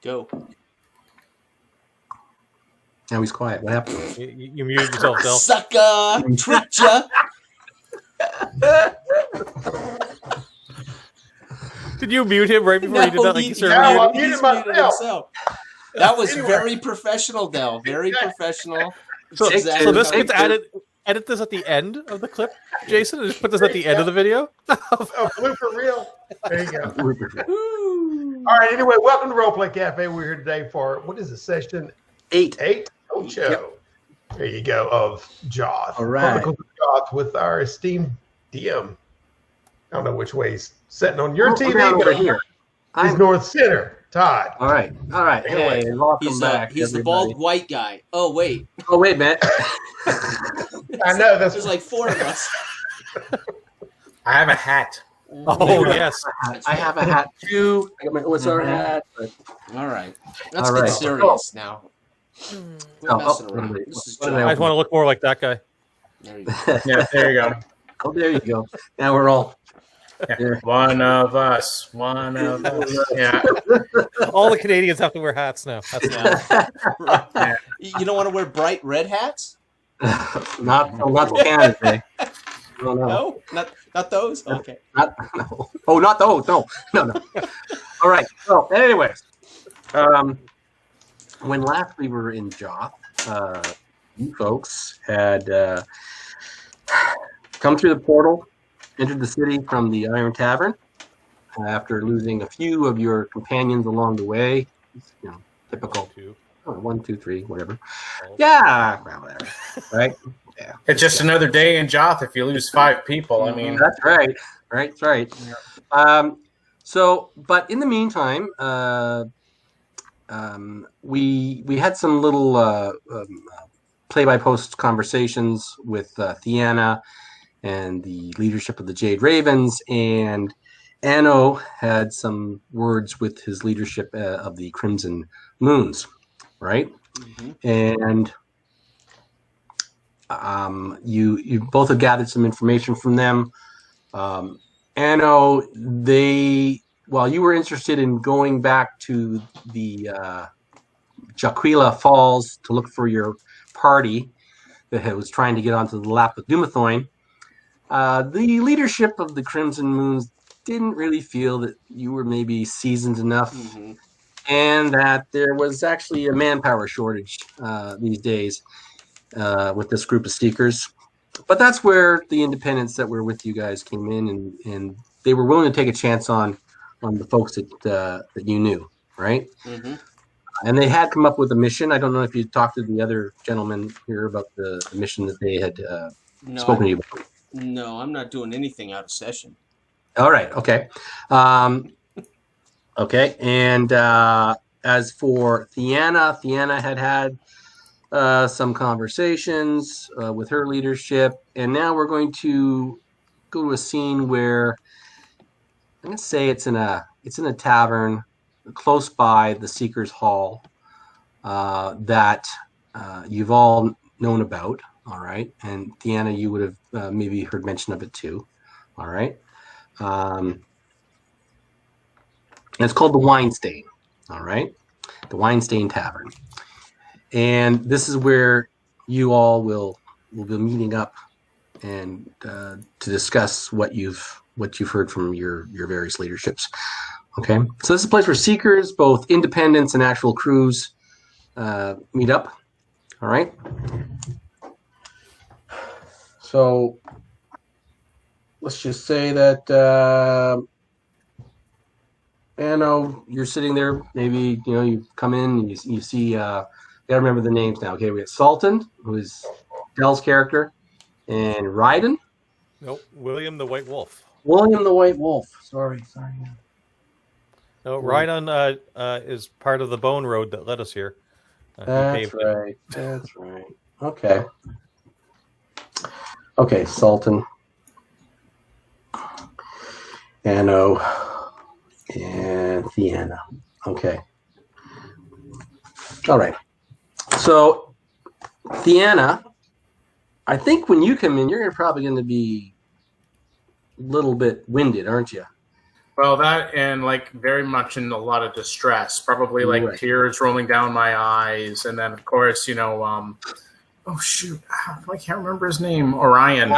Go. Now he's quiet. What happened? You muted yourself, Del. Sucker! Tricked ya! Did you mute him right before you did that? Like he's muted himself. That was very professional, Del. Very professional. So exactly this gets added. Edit this at the end of the clip, Jason, and just put this at the end of the video. Blooper reel. There you go. All right. Anyway, welcome to Roleplay Cafe. We're here today for what is it? Session 8. Show. Yep. There you go. Of Joth. All right. Chronicles of Joth with our esteemed DM. I don't know which way he's sitting on your TV, over here. He's North Center. Todd. All right. Anyway, hey, welcome back. He's the bald white guy. Oh wait, Matt. I know there's like 4 of us. I have a hat. Oh yes, I have a hat too. I got my OSE hat. But... All right, let's get serious now. We're messing around. I just want to look more like that guy. There you go. Yeah, there you go. Oh, there you go. Now we're all. Yeah. One of us. Yeah. All the Canadians have to wear hats now. Yeah. You don't want to wear bright red hats? not Canada. No, not those. Okay. No. Oh, not those. No. All right. So, anyways, when last we were in Joth, you folks had come through the portal, entered the city from the Iron Tavern after losing a few of your companions along the way. You know, typical. 1, 2, 3, whatever. Yeah, well, whatever. Right? Yeah. It's just another day in Joth if you lose 5 people. I mean, that's right. Right. So, but in the meantime, we had some little play-by-post conversations with Theana and the leadership of the Jade Ravens, and Anno had some words with his leadership of the Crimson Moons, right? Mm-hmm. And you both have gathered some information from them. Anno, while you were interested in going back to the Jaquila Falls to look for your party that was trying to get onto the lap of Dumathoin, the leadership of the Crimson Moons didn't really feel that you were maybe seasoned enough, and that there was actually a manpower shortage these days with this group of seekers. But that's where the independents that were with you guys came in, and they were willing to take a chance on the folks that you knew, right? Mm-hmm. And they had come up with a mission. I don't know if you talked to the other gentlemen here about the mission that they had spoken to you about. No, I'm not doing anything out of session. All right. Okay. Okay. And as for Theana had some conversations with her leadership, and now we're going to go to a scene where I'm going to say it's in a tavern close by the Seeker's Hall that you've all known about. All right. And Theana, you would have maybe heard mention of it too. All right. And it's called the Wine Stain. All right. The Wine Stain Tavern. And this is where you all will be meeting up and to discuss what you've heard from your various leaderships. Okay. So this is a place where seekers, both independents and actual crews, meet up. All right. So let's just say that Anno, you're sitting there. Maybe you come in and you see. Gotta remember the names now. Okay, we have Sultan, who is Dell's character, and Ryden. Nope, William the White Wolf. William the White Wolf. Sorry. No, Ryden is part of the Bone Road that led us here. That's right. Okay, Sultan, Anno, and Theana. Okay. All right. So, Theana, I think when you come in, you're probably going to be a little bit winded, aren't you? Well, that and like very much in a lot of distress, probably like Right. tears rolling down my eyes, and then of course, oh shoot, I can't remember his name. Orion.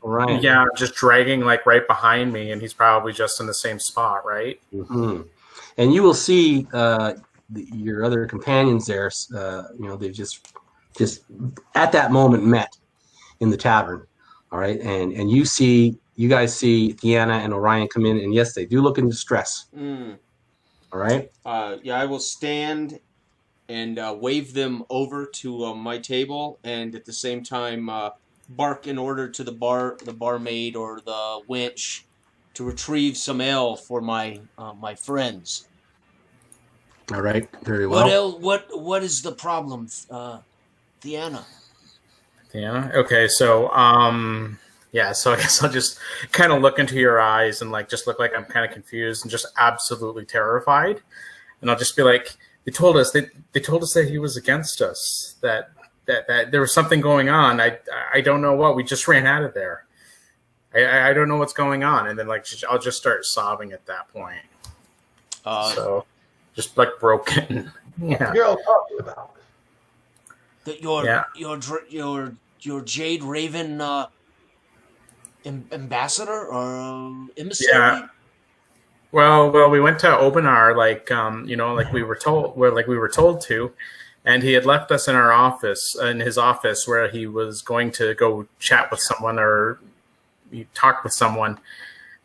Orion. Yeah, just dragging like right behind me, and he's probably just in the same spot, right? Mm-hmm. And you will see your other companions there. They've just at that moment met in the tavern. All right, and you guys see Deanna and Orion come in, and yes, they do look in distress. Mm. All right. I will stand and wave them over to my table, and at the same time bark an order to the barmaid or the wench to retrieve some ale for my friends. All right. Very well. What is the problem, Deanna? Deanna? Okay, so so I guess I'll just kind of look into your eyes and like just look like I'm kind of confused and just absolutely terrified. And I'll just be like, they told us that he was against us, that there was something going on. I don't know what. We just ran out of there. I don't know what's going on. And then like I'll just start sobbing at that point. So just like broken. Yeah. Girl, talking about That your Jade Raven ambassador or emissary? Yeah. Well, we went to Obenar, like we were told to, and he had left us in his office, where he was going to go chat with someone or talk with someone.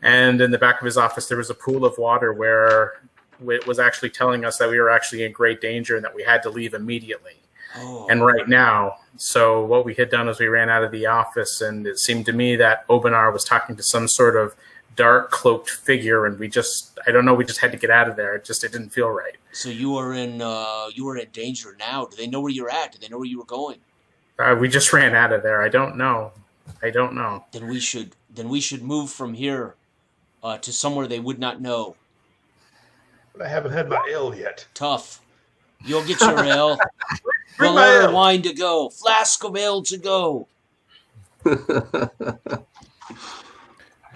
And in the back of his office, there was a pool of water where it was actually telling us that we were actually in great danger and that we had to leave immediately. Oh. And right now, so what we had done is we ran out of the office, and it seemed to me that Obenar was talking to some sort of dark cloaked figure, and we just had to get out of there. It didn't feel right. So you are in danger now. Do they know where you're at? Do they know where you were going? We just ran out of there. I don't know. Then we should move from here to somewhere they would not know. I haven't had my ale yet. Tough. You'll get your ale. Bring We'll my order ale. wine to go. Flask of ale to go.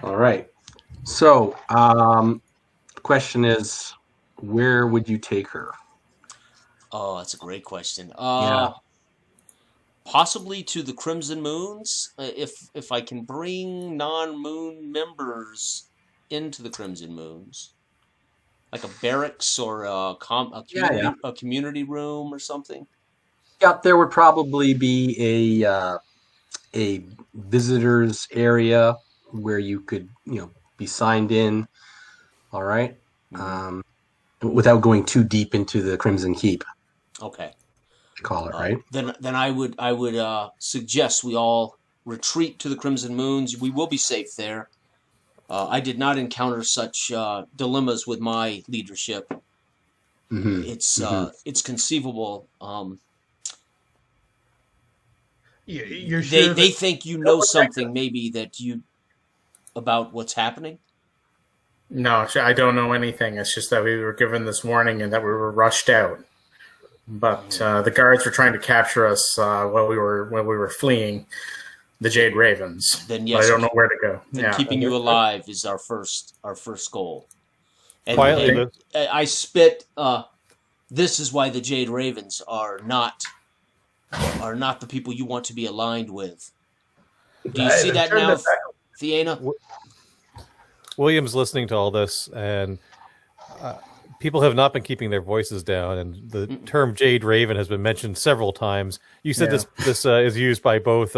All right. So, the question is, where would you take her? Oh, that's a great question. Yeah. Possibly to the Crimson Moons, if I can bring non-moon members into the Crimson Moons, like a barracks or a community room or something. Yep, there would probably be a visitors area where you could, be signed in. All right, without going too deep into the Crimson Keep. Okay. Call it right. Then I would suggest we all retreat to the Crimson Moons. We will be safe there. I did not encounter such dilemmas with my leadership. Mm-hmm. Mm-hmm. It's conceivable. You're sure They think you know something maybe about what's happening. No, I don't know anything. It's just that we were given this warning and that we were rushed out. But the guards were trying to capture us while we were fleeing the Jade Ravens. Then yes, but I don't know where to go. Then keeping you alive is our first goal. And Quietly, I spit. This is why the Jade Ravens are not the people you want to be aligned with. Do you see that now, Theana? William's listening to all this, and people have not been keeping their voices down, and the term Jade Raven has been mentioned several times. You said this is used by both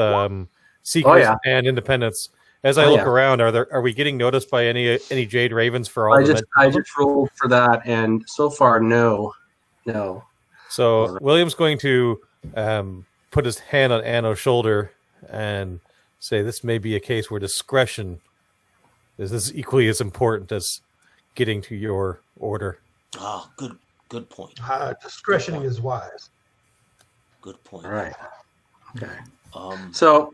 Seekers and Independents. As I look around, are we getting noticed by any Jade Ravens for all? I just rolled for that, and so far, no. So William's going to put his hand on Anno's shoulder and say, "This may be a case where discretion is equally as important as getting to your order." Ah, good point. Discretion is wise. Good point. All right. Okay. So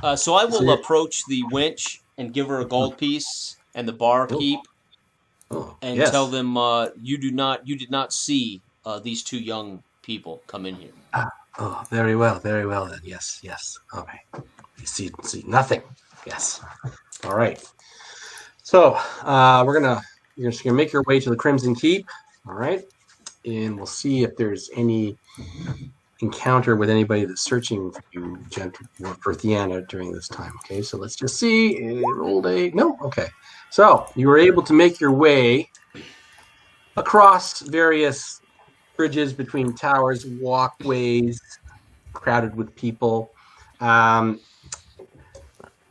I will approach the wench and give her a gold piece and the barkeep, and tell them you did not see these two young people come in here. Oh, very well then. Yes. Okay. You see nothing. Yes. All right. So we're gonna you're just going to make your way to the Crimson Keep, all right? And we'll see if there's any encounter with anybody that's searching for you, for Theana during this time. Okay, so let's just see. Rolled a no. Okay, so you were able to make your way across various bridges between towers, walkways crowded with people.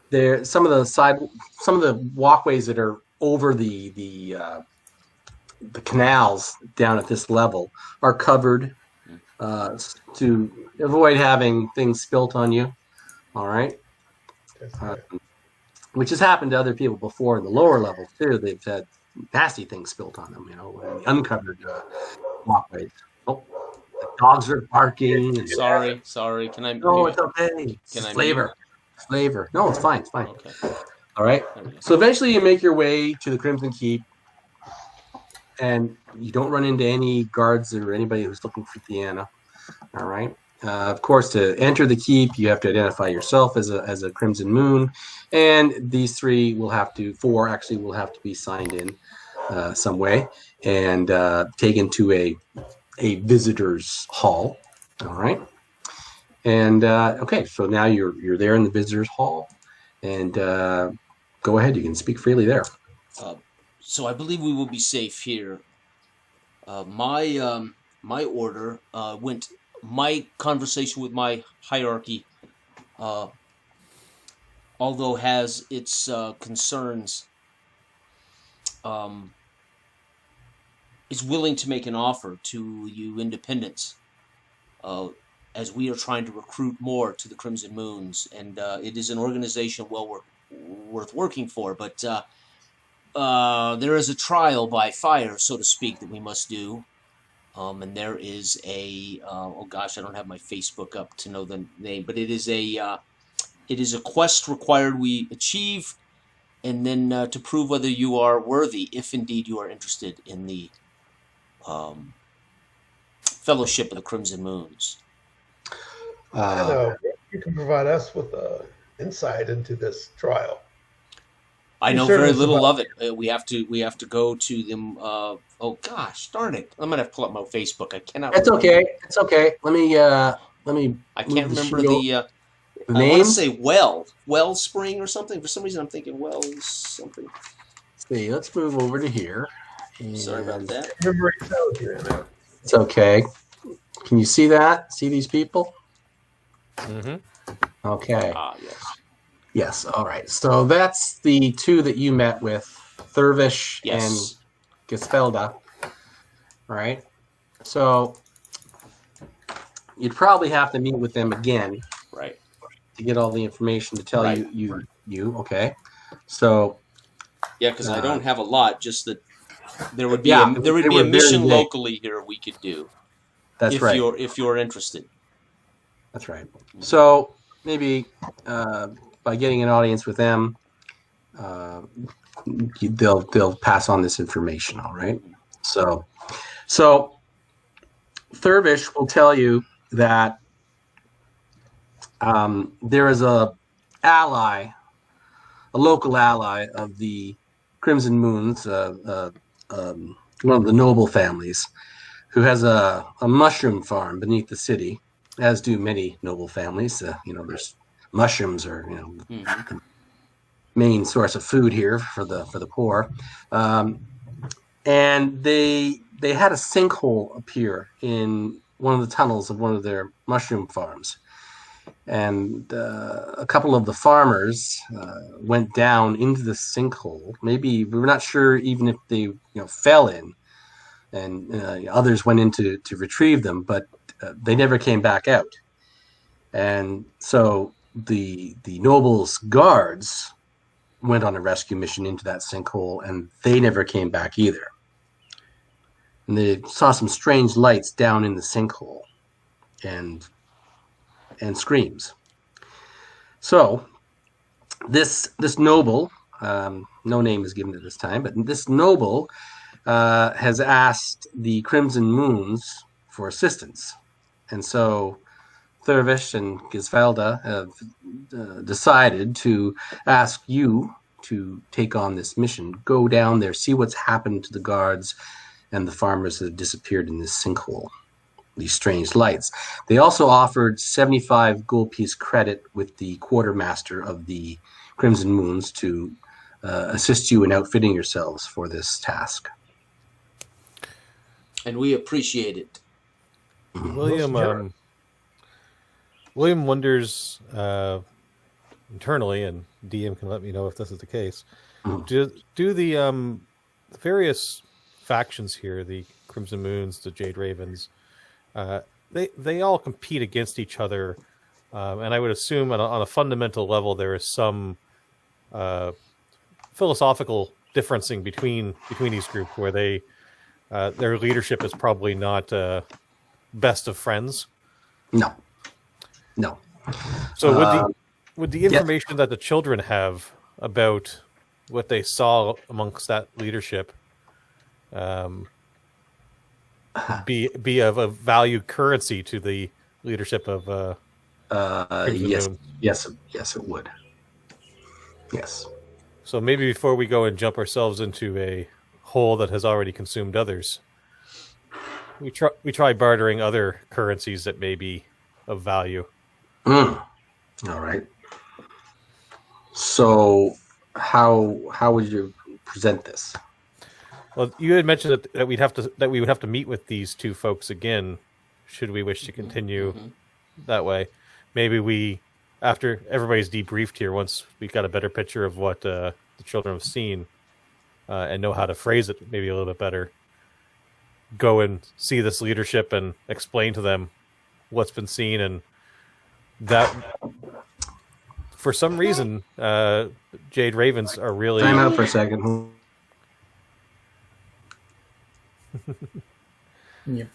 There, some of the walkways that are over the canals down at this level are covered to avoid having things spilt on you. All right, which has happened to other people before in the lower levels too. They've had nasty things spilt on them, uncovered walkways. Oh, the dogs are barking. Sorry. Can I? No, it's okay. Can I? Flavor. No, it's fine. Okay. All right. So eventually, you make your way to the Crimson Keep, and you don't run into any guards or anybody who's looking for Theana. All right. Of course, to enter the keep, you have to identify yourself as a Crimson Moon, and these four actually will have to be signed in some way and taken to a visitor's hall. All right. And okay, so now you're there in the visitors hall, and go ahead. You can speak freely there. So I believe we will be safe here. My order went. My conversation with my hierarchy, although has its concerns, is willing to make an offer to you independents, as we are trying to recruit more to the Crimson Moons, and it is an organization worth working for, but there is a trial by fire, so to speak, that we must do. And there is I don't have my Facebook up to know the name, but it is a quest required we achieve, and then to prove whether you are worthy, if indeed you are interested in the Fellowship of the Crimson Moons. You can provide us with insight into this trial. I know very little of it. We have to go to them. Oh gosh, darn it! I'm gonna have to pull up my Facebook. I cannot. It's okay. It's okay. Let me. I can't remember the name. I want to say Wellspring or something. For some reason, I'm thinking Wells something. Let's see. Let's move over to here. Sorry about that. It's okay. Can you see that? See these people? Mm-hmm. Okay. Yes. Yes. All right. So that's the two that you met with, Thurvish and Gisfelda. All right. So you'd probably have to meet with them again, right, to get all the information to tell you. Okay. So yeah, because I don't have a lot. Just that there would be a mission locally here we could do. That's right. If you're interested. That's right. So maybe by getting an audience with them, they'll pass on this information. All right. So Thurvish will tell you that there is a local ally of the Crimson Moons, one of the noble families, who has a mushroom farm beneath the city, as do many noble families. There's mushrooms are the main source of food here for the poor, and they had a sinkhole appear in one of the tunnels of one of their mushroom farms, and a couple of the farmers went down into the sinkhole. Maybe we were not sure even if they fell in, and others went in to retrieve them, but they never came back out. And so the nobles' guards went on a rescue mission into that sinkhole, and they never came back either. And they saw some strange lights down in the sinkhole, and screams. So this noble, no name is given at this time, but this noble has asked the Crimson Moons for assistance. And so Thurvish and Gisfelda have decided to ask you to take on this mission. Go down there, see what's happened to the guards and the farmers that have disappeared in this sinkhole, these strange lights. They also offered 75 gold piece credit with the quartermaster of the Crimson Moons to assist you in outfitting yourselves for this task. And we appreciate it. William wonders internally, and DM can let me know if this is the case. Do the various factions here, the Crimson Moons, the Jade Ravens, they all compete against each other, and I would assume on a fundamental level there is some philosophical differencing between these groups where they their leadership is probably not best of friends. No. So would the information that the children have about what they saw amongst that leadership be of a value currency to the leadership of yes, it would. Yes. So maybe before we go and jump ourselves into a hole that has already consumed others, we try bartering other currencies that may be of value. All right. So how would you present this? Well, you had mentioned that we would have to meet with these two folks again, should we wish to continue that way. Maybe after everybody's debriefed here, once we've got a better picture of what the children have seen and know how to phrase it maybe a little bit better, go and see this leadership and explain to them what's been seen, and that for some reason Jade Ravens are really... Time out for a second. Yeah.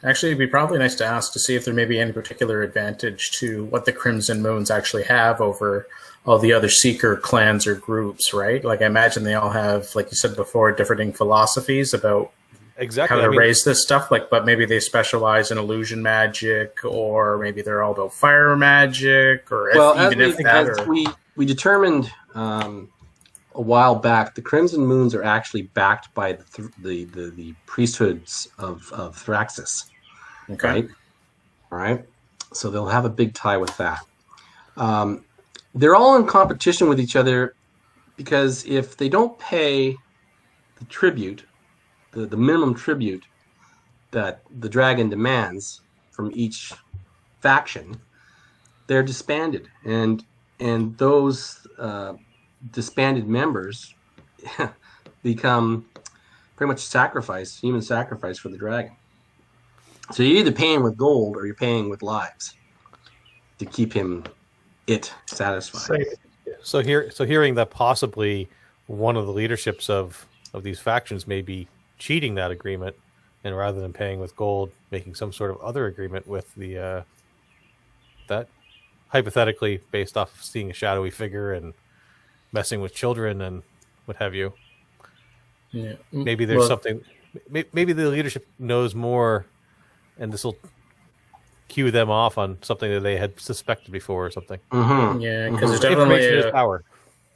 Actually, it'd be probably nice to ask to see if there may be any particular advantage to what the Crimson Moons actually have over all the other Seeker clans or groups, right? Like, I imagine they all have, like you said before, differing philosophies about how to raise this stuff. Like, but maybe they specialize in illusion magic, or maybe they're all about fire magic, or we determined a while back, the Crimson Moons are actually backed by the priesthoods of Thraxis. Okay. Right? All right. So they'll have a big tie with that. They're all in competition with each other because if they don't pay the tribute, the minimum tribute that the dragon demands from each faction, they're disbanded, and those disbanded members become pretty much human sacrifice for the dragon. So you're either paying with gold or you're paying with lives to keep him satisfied. So hearing that possibly one of the leaderships of these factions may be cheating that agreement, and rather than paying with gold, making some sort of other agreement with the that hypothetically based off of seeing a shadowy figure and messing with children and what have you. Yeah. Maybe there's something. Maybe the leadership knows more, and this will cue them off on something that they had suspected before or something. Yeah, because there's definitely power.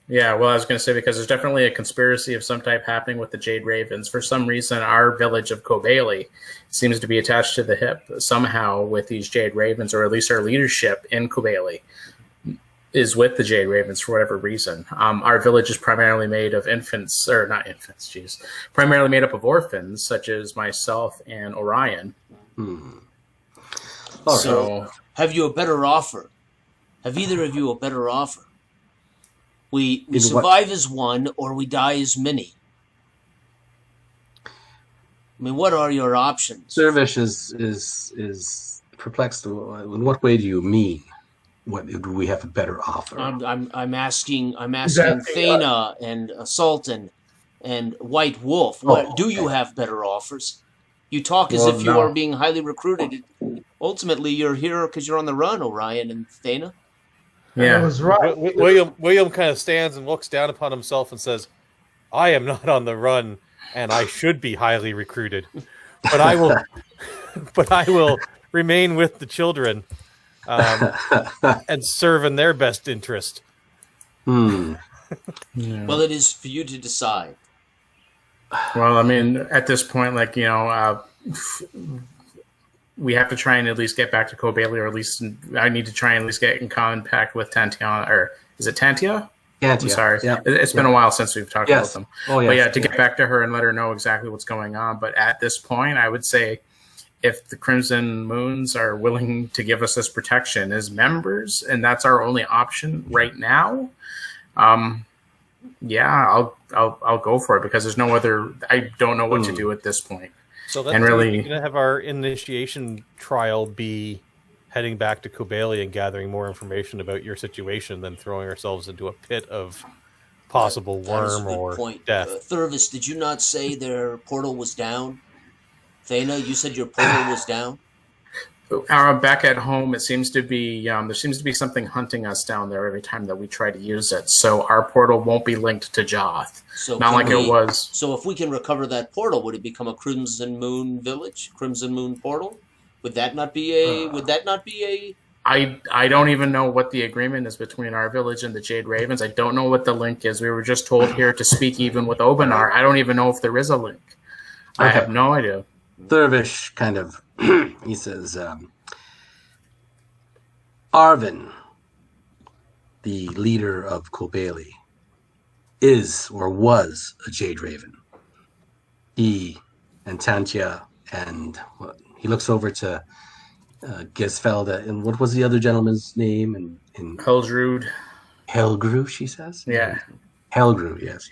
Yeah, well, I was going to say, because there's definitely a conspiracy of some type happening with the Jade Ravens. For some reason, our village of Kobali seems to be attached to the hip somehow with these Jade Ravens, or at least our leadership in Kobali is with the Jade Ravens for whatever reason. Our village is primarily made of primarily made up of orphans, such as myself and Orion. So, have you a better offer? Have either of you a better offer? We survive as one, or we die as many. I mean, what are your options? Servish is perplexed. In what way do you mean? What do we have a better offer? I'm asking Thana and Sultan and White Wolf. What do you have better offers? You talk as if you are being highly recruited. Ultimately, you're here because you're on the run, Orion and Thana. Yeah, that was right. William kind of stands and looks down upon himself and says, "I am not on the run, and I should be highly recruited, but I will remain with the children and serve in their best interest. Yeah. Well, it is for you to decide. Well, I mean, at this point, like, we have to try and at least get back to Kobaeli, or at least I need to try and at least get in contact with Tantiana, or is it Tantia? I'm sorry. Yeah. It's been a while since we've talked about them. Oh, yes. But yeah, to get back to her and let her know exactly what's going on. But at this point, I would say if the Crimson Moons are willing to give us this protection as members, and that's our only option right now, yeah, I'll go for it, because there's no other. I don't know what to do at this point. So that's and really going to have our initiation trial be heading back to Kobaeli and gathering more information about your situation than throwing ourselves into a pit of possible worm or death. Thurvis, did you not say their portal was down? Thana, you said your portal was down? Back at home, it seems to be there seems to be something hunting us down there every time that we try to use it. So our portal won't be linked to Joth. So not like it was. So if we can recover that portal, would it become a Crimson Moon village? Crimson Moon portal? Would that not be a? I don't even know what the agreement is between our village and the Jade Ravens. I don't know what the link is. We were just told here to speak even with Obanar. I don't even know if there is a link. Okay. I have no idea. Thurvish kind of, he says, Arvin, the leader of Kobaeli, is or was a Jade Raven. He and Tantia and he looks over to Gesfelda, and what was the other gentleman's name? And Helgrud. Helgru, she says? Yeah. Helgru, yes.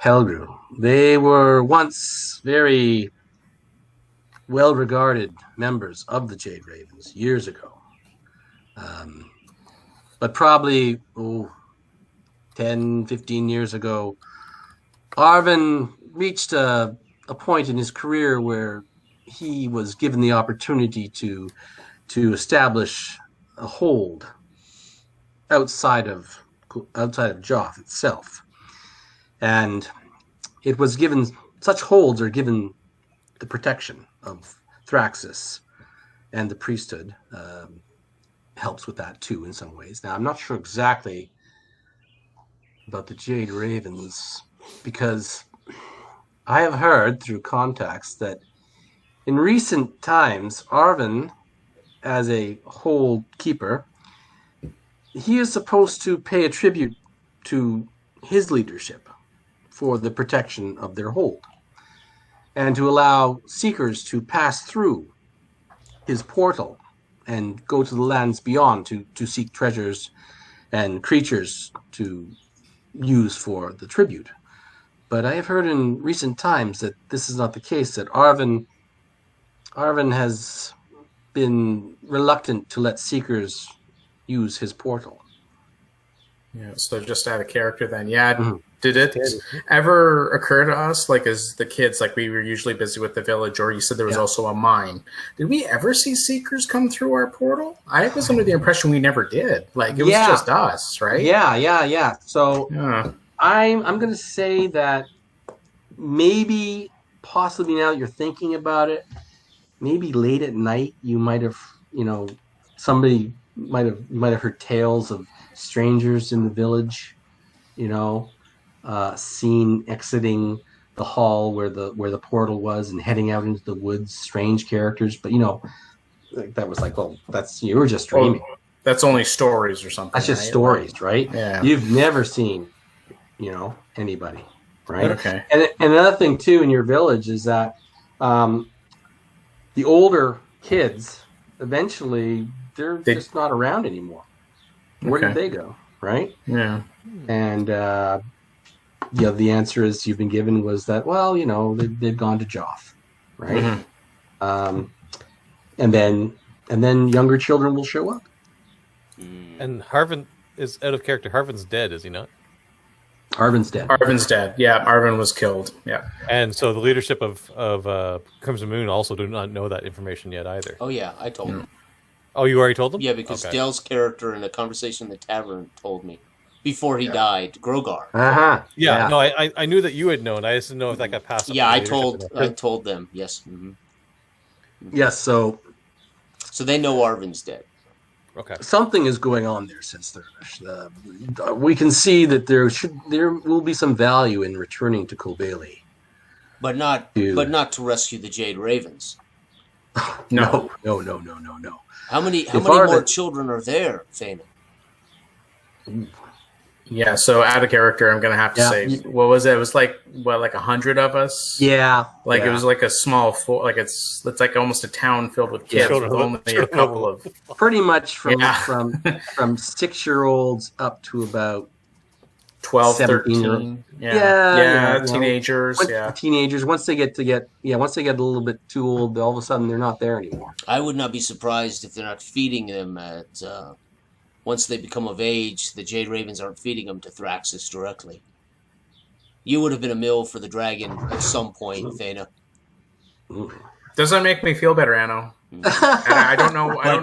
Helgru. They were once very well-regarded members of the Jade Ravens years ago. But probably 10, 15 years ago, Arvin reached a point in his career where he was given the opportunity to establish a hold outside of Joth itself. And it was given, such holds are given the protection of Thraxus, and the priesthood helps with that too in some ways. Now, I'm not sure exactly about the Jade Ravens, because I have heard through contacts that in recent times, Arvin, as a hold keeper, he is supposed to pay a tribute to his leadership for the protection of their hold, and to allow seekers to pass through his portal and go to the lands beyond to seek treasures and creatures to use for the tribute. But I have heard in recent times that this is not the case, that Arvin has been reluctant to let seekers use his portal. Yeah, so just out of character then. Yeah, did it ever occur to us, like as the kids, like we were usually busy with the village, or you said there was also a mine. Did we ever see seekers come through our portal? I was under the impression we never did. Like it was just us, right? Yeah. So I'm going to say that maybe, possibly now that you're thinking about it, maybe late at night you might have, somebody might have heard tales of strangers in the village, seen exiting the hall where the portal was and heading out into the woods. Strange characters, but that was like, well, you were just dreaming. Well, that's only stories or something. That's just stories, right? Yeah. You've never seen, anybody, right? Okay. And another thing too in your village is that the older kids eventually they're just not around anymore. Where did they go? Right? Yeah. And the answer is you've been given was that, well, they've gone to Joth, right? Mm-hmm. And then younger children will show up. And Harvin is out of character. Harvin's dead, is he not? Arvin's dead. Arvin's dead. Yeah, Arvin was killed. Yeah. And so the leadership of Crimson Moon also do not know that information yet either. Oh yeah, I told them. Oh, you already told them? Yeah, because Dell's character in a conversation in the tavern told me before he died, Grogar. Yeah. No, I knew that you had known. I just didn't know if that got passed. Yeah, I told them. Yes. Mm-hmm. Yes. So they know Arvin's dead. Okay. Something is going on there, says Thurvish. We can see that there will be some value in returning to Kobeli. But not to rescue the Jade Ravens. No. How many more children are there, Thana? Yeah, so out of character, I'm gonna have to say, what was it? It was like 100 of us. Yeah, it was like a small it's like almost a town filled with kids with only a couple of. Pretty much from 6-year-olds up to about 12, 13. Teenagers. Teenagers. Once they get a little bit too old, all of a sudden they're not there anymore. I would not be surprised if they're not feeding them at. Once they become of age, the Jade Ravens aren't feeding them to Thraxus directly. You would have been a mill for the dragon at some point, Thana. Does that make me feel better, Anno? I don't know. I don't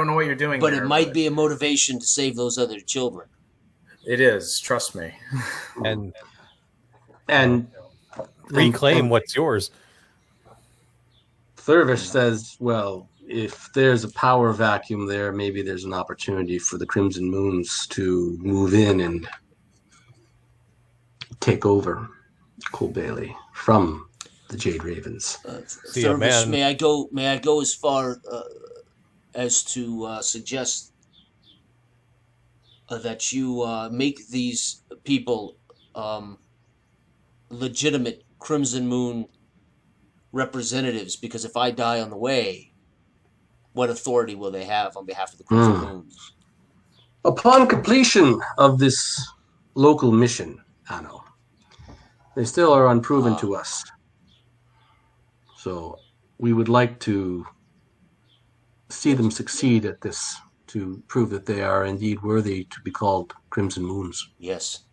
know what you're doing. But it might be a motivation to save those other children. It is. Trust me. And reclaim what's yours. Thurvish says, well, if there's a power vacuum there, maybe there's an opportunity for the Crimson Moons to move in and take over Kobeli from the Jade Ravens. Thurvish, may I go as far as to suggest that you make these people legitimate Crimson Moon representatives, because if I die on the way, what authority will they have on behalf of the Crimson Moons? Upon completion of this local mission, Anno, they still are unproven to us. So we would like to see them succeed at this to prove that they are indeed worthy to be called Crimson Moons. Yes.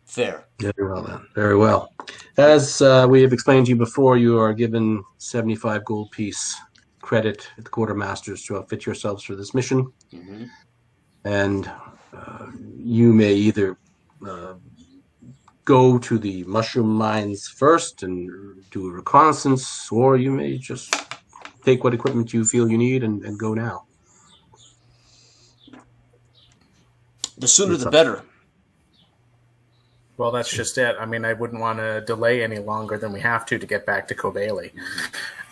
Fair. Very well, then. Very well. As we have explained to you before, you are given 75 gold piece credit at the quartermasters to outfit yourselves for this mission. Mm-hmm. And you may either go to the mushroom mines first and do a reconnaissance, or you may just take what equipment you feel you need and go now. The sooner the better. Well, that's just it. I mean, I wouldn't want to delay any longer than we have to get back to Kobeli.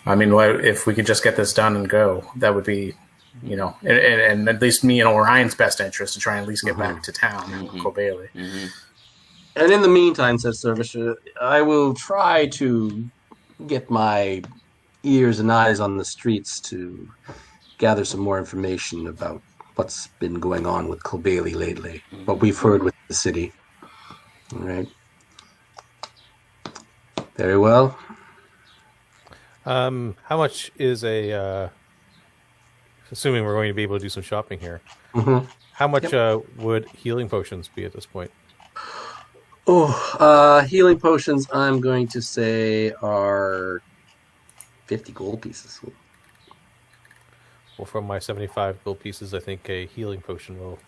I mean, if we could just get this done and go, that would be, and at least me and Orion's best interest to try and at least get back to town, Kobeli. Mm-hmm. And in the meantime, says Thurvish, I will try to get my ears and eyes on the streets to gather some more information about what's been going on with Kobeli lately, what we've heard with the city. All right. Very well. How much is assuming we're going to be able to do some shopping here, how much would healing potions be at this point? Healing potions, I'm going to say, are 50 gold pieces. Well, from my 75 gold pieces, I think a healing potion will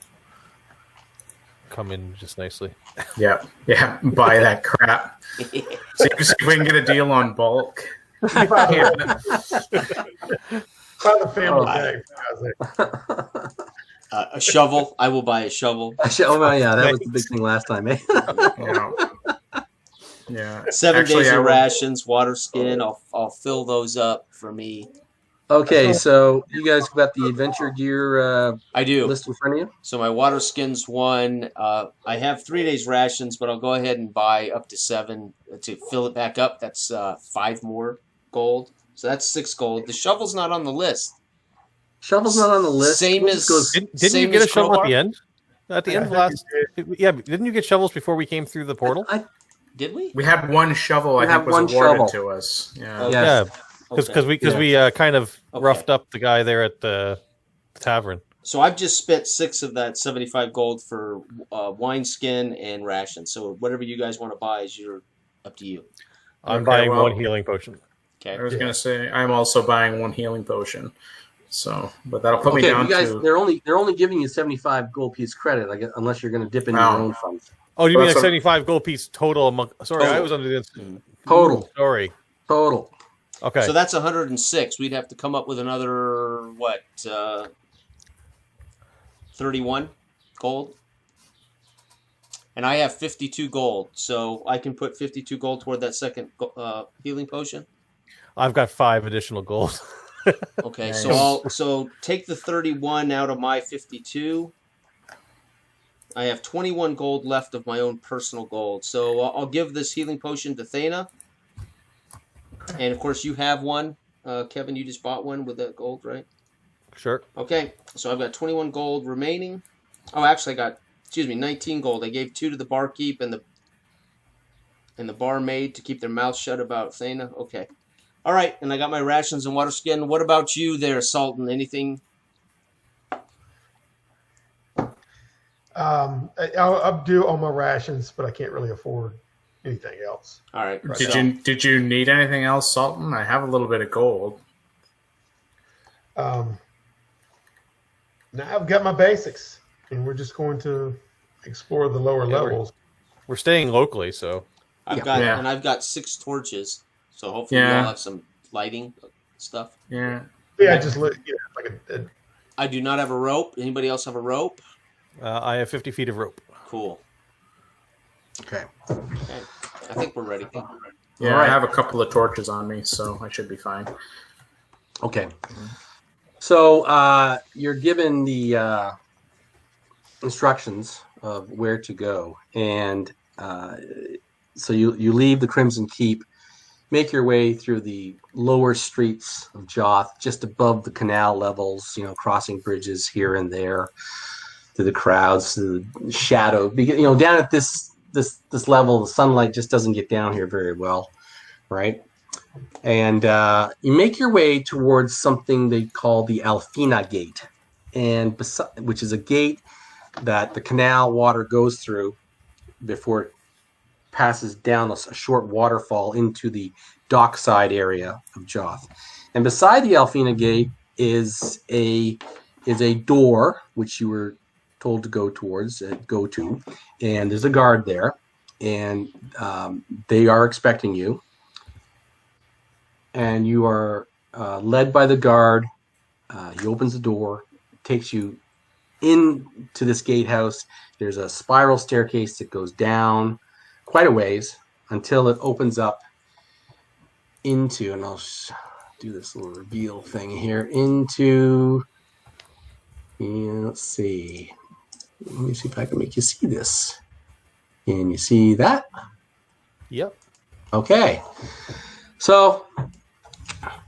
come in just nicely. Yeah, buy that crap. See if we can get a deal on bulk. By the family day. A shovel. I will buy a shovel. That was the big thing last time, eh? Yeah. 7 days of rations, water skin. I'll fill those up for me. Okay, so you guys got the adventure gear I do. list in front of you? So my water skin's 1. I have 3 days rations, but I'll go ahead and buy up to 7 to fill it back up. That's 5 more gold. So that's 6 gold. The shovel's not on the list. Shovel's not on the list. Same as Didn't you get a shovel at the end? At the end of last, didn't you get shovels before we came through the portal? Did we? We had one shovel. I think was awarded to us. Yeah. Okay. Yeah, because we kind of roughed up the guy there at the tavern. So I've just spent 6 of that 75 gold for wine skin and rations. So whatever you guys want to buy is up to you. I'm buying 1 healing potion. Okay. I was going to say I'm also buying 1 healing potion. So, but that'll put me down you guys, to. They're only giving you 75 gold piece credit, I guess, unless you're going to dip in your own funds. Oh, you mean like 75 gold piece total? Sorry, I was under the total. Sorry, total. Okay, so that's 106. We'd have to come up with another 31 gold. And I have 52 gold, so I can put 52 gold toward that second healing potion. I've got 5 additional gold. Okay, Nice. so take the 31 out of my 52. I have 21 gold left of my own personal gold, so I'll give this healing potion to Thana. And of course, you have one, Kevin. You just bought one with that gold, right? Sure. Okay, so I've got 21 gold remaining. Oh, actually, I got 19 gold. I gave 2 to the barkeep and the barmaid to keep their mouths shut about Thana. Okay. All right, and I got my rations and water skin. What about you there, Sultan? Anything? I'll do all my rations, but I can't really afford anything else. All right. Did you need anything else, Sultan? I have a little bit of gold. Now I've got my basics, and we're just going to explore the lower levels. We're staying locally, so I've got 6 torches, so hopefully Yeah. we'll have some lighting stuff. Yeah. Yeah, just look, like a I do not have a rope. Anybody else have a rope? I have 50 feet of rope. Cool. Okay. Okay. I think we're ready. Yeah, All right. I have a couple of torches on me, so I should be fine. Okay. So you're given the instructions of where to go, and so you leave the Crimson Keep, make your way through the lower streets of Joth, just above the canal levels, crossing bridges here and there, through the crowds, through the shadow. Down at this level, the sunlight just doesn't get down here very well, right? And you make your way towards something they call the Alfina Gate, which is a gate that the canal water goes through before it passes down a short waterfall into the dockside area of Joth. And beside the Alfina Gate is a door which you were told to go to, and there's a guard there, and they are expecting you. And you are led by the guard. He opens the door, takes you into this gatehouse. There's a spiral staircase that goes down quite a ways until it opens up into, and I'll do this little reveal thing here, into, let's see. Let me see if I can make you see this. Can you see that? Yep. Okay. So,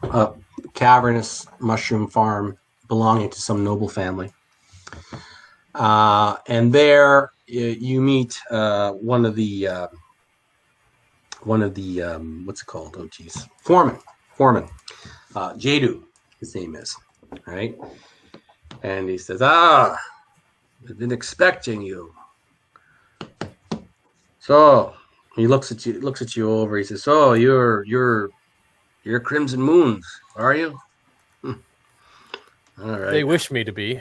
a cavernous mushroom farm belonging to some noble family. And there you meet one of the what's it called? Oh, geez. Foreman. Jadu, his name is. Right? And he says, I've been expecting you. So he looks at you over. He says, "Oh, you're Crimson Moons, are you?" All right. They wish me to be.